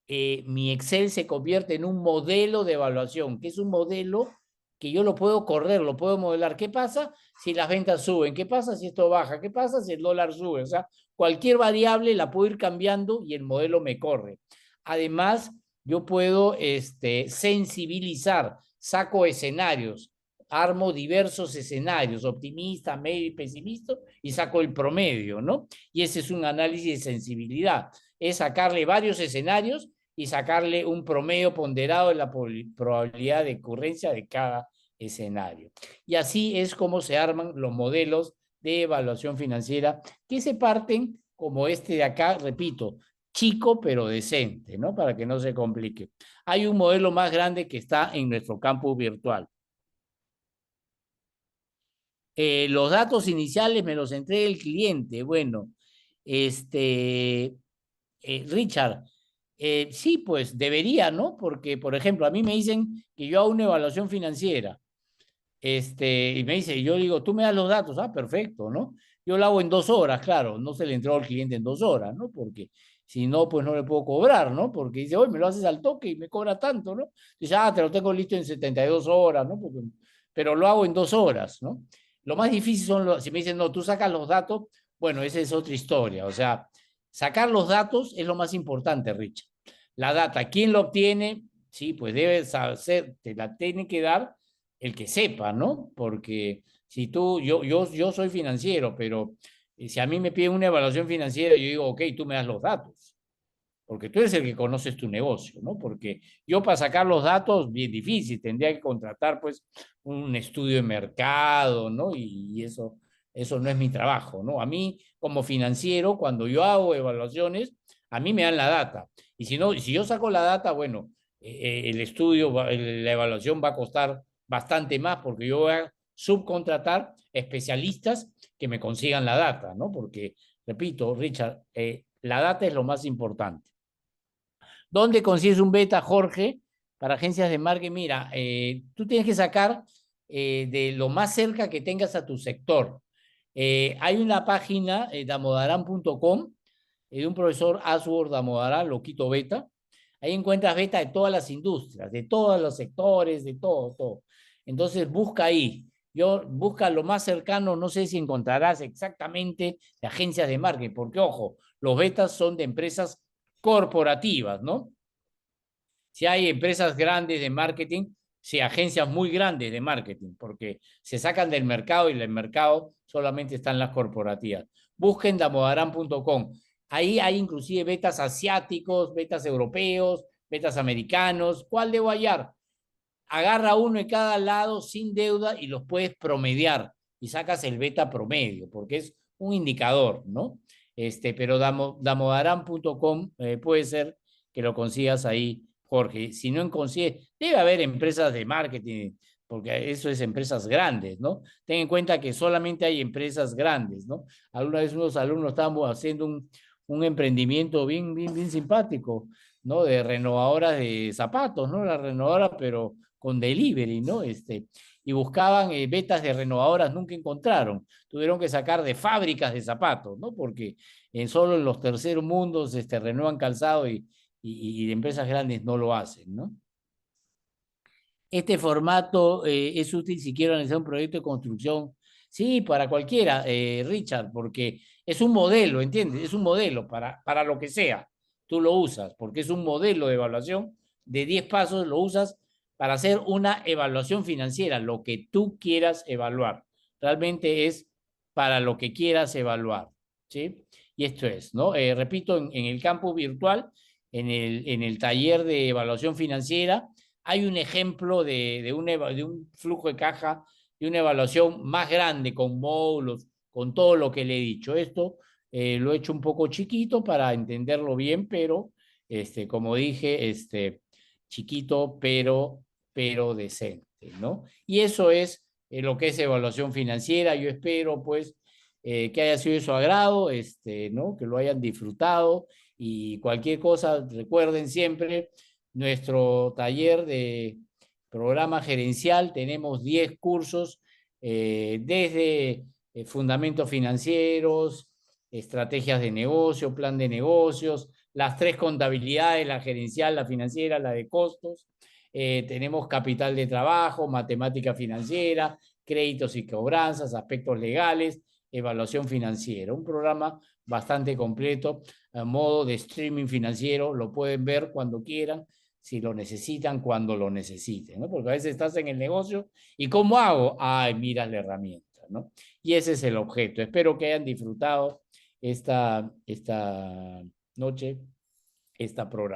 mi Excel se convierte en un modelo de evaluación, que es un modelo que yo lo puedo correr, lo puedo modelar. ¿Qué pasa si las ventas suben? ¿Qué pasa si esto baja? ¿Qué pasa si el dólar sube? O sea, cualquier variable la puedo ir cambiando y el modelo me corre. Además, yo puedo sensibilizar, saco escenarios, armo diversos escenarios, optimista, medio y pesimista, y saco el promedio, ¿no? Y ese es un análisis de sensibilidad, es sacarle varios escenarios y sacarle un promedio ponderado de la probabilidad de ocurrencia de cada escenario. Y así es como se arman los modelos de evaluación financiera que se parten como este de acá, repito, chico pero decente, ¿no? Para que no se complique. Hay un modelo más grande que está en nuestro campus virtual. Los datos iniciales me los entrega el cliente. Bueno, Richard, sí, pues debería, ¿no? Porque, por ejemplo, a mí me dicen que yo hago una evaluación financiera, y me dice, yo digo, tú me das los datos, perfecto, ¿no? Yo lo hago en 2 horas, claro, no se le entrega al cliente en 2 horas, ¿no? Porque si no, pues no le puedo cobrar, ¿no? Porque dice, oye, me lo haces al toque y me cobra tanto, ¿no? Dice, te lo tengo listo en 72 horas, ¿no? Pero lo hago en 2 horas, ¿no? Lo más difícil si me dicen, no, tú sacas los datos, bueno, esa es otra historia, o sea, sacar los datos es lo más importante, Richard. La data, ¿quién lo obtiene? Sí, pues debe saber, te la tiene que dar el que sepa, ¿no? Porque si yo soy financiero, pero si a mí me piden una evaluación financiera, yo digo, ok, tú me das los datos, porque tú eres el que conoces tu negocio, ¿no? Porque yo para sacar los datos, bien difícil, tendría que contratar pues un estudio de mercado, ¿no? Y eso no es mi trabajo, ¿no? A mí, como financiero, cuando yo hago evaluaciones, a mí me dan la data. Y si no, si yo saco la data, bueno, el estudio, la evaluación va a costar bastante más porque yo voy a subcontratar especialistas que me consigan la data, ¿no? Porque, repito, Richard, la data es lo más importante. ¿Dónde consigues un beta, Jorge? Para agencias de marketing, mira, tú tienes que sacar de lo más cerca que tengas a tu sector. Hay una página, damodaran.com, de un profesor Ashworth Damodaran, Loquito Beta. Ahí encuentras beta de todas las industrias, de todos los sectores, de todo, todo. Entonces busca ahí. Busca lo más cercano, no sé si encontrarás exactamente de agencias de marketing, porque ojo, los betas son de empresas corporativas, ¿no? Si hay empresas grandes de marketing, si agencias muy grandes de marketing, porque se sacan del mercado y en el mercado solamente están las corporativas. Busquen damodaran.com. Ahí hay inclusive betas asiáticos, betas europeos, betas americanos. ¿Cuál debo hallar? Agarra uno de cada lado sin deuda y los puedes promediar y sacas el beta promedio, porque es un indicador, ¿no? Pero damodaran.com puede ser que lo consigas ahí, Jorge. Si no consigues, debe haber empresas de marketing, porque eso es empresas grandes, ¿no? Ten en cuenta que solamente hay empresas grandes, ¿no? Alguna vez unos alumnos estábamos haciendo un emprendimiento bien simpático, ¿no? De renovadoras de zapatos, ¿no? La renovadora, pero con delivery, ¿no? Y buscaban betas de renovadoras, nunca encontraron. Tuvieron que sacar de fábricas de zapatos, ¿no? Porque solo en los terceros mundos renuevan calzado y de empresas grandes no lo hacen, ¿no? Este formato es útil si quiero realizar un proyecto de construcción. Sí, para cualquiera, Richard, porque es un modelo, ¿entiendes? Es un modelo para lo que sea. Tú lo usas, porque es un modelo de evaluación de 10 pasos, lo usas para hacer una evaluación financiera, lo que tú quieras evaluar. Realmente es para lo que quieras evaluar, ¿sí? Y esto es, ¿no? Repito, en el campo virtual, en el taller de evaluación financiera, hay un ejemplo de un flujo de caja, de una evaluación más grande, con módulos, con todo lo que le he dicho. Esto lo he hecho un poco chiquito para entenderlo bien, pero como dije, chiquito, pero decente, ¿no? Y eso es lo que es evaluación financiera. Yo espero, pues, que haya sido de su agrado, ¿no? Que lo hayan disfrutado y cualquier cosa, recuerden siempre nuestro taller de programa gerencial. Tenemos 10 cursos desde fundamentos financieros, estrategias de negocio, plan de negocios, las 3 contabilidades, la gerencial, la financiera, la de costos. Tenemos capital de trabajo, matemática financiera, créditos y cobranzas, aspectos legales, evaluación financiera. Un programa bastante completo, a modo de streaming financiero. Lo pueden ver cuando quieran, si lo necesitan, cuando lo necesiten, ¿no? Porque a veces estás en el negocio y ¿cómo hago? Ay, miras la herramienta, ¿no? Y ese es el objeto. Espero que hayan disfrutado esta noche, esta programación.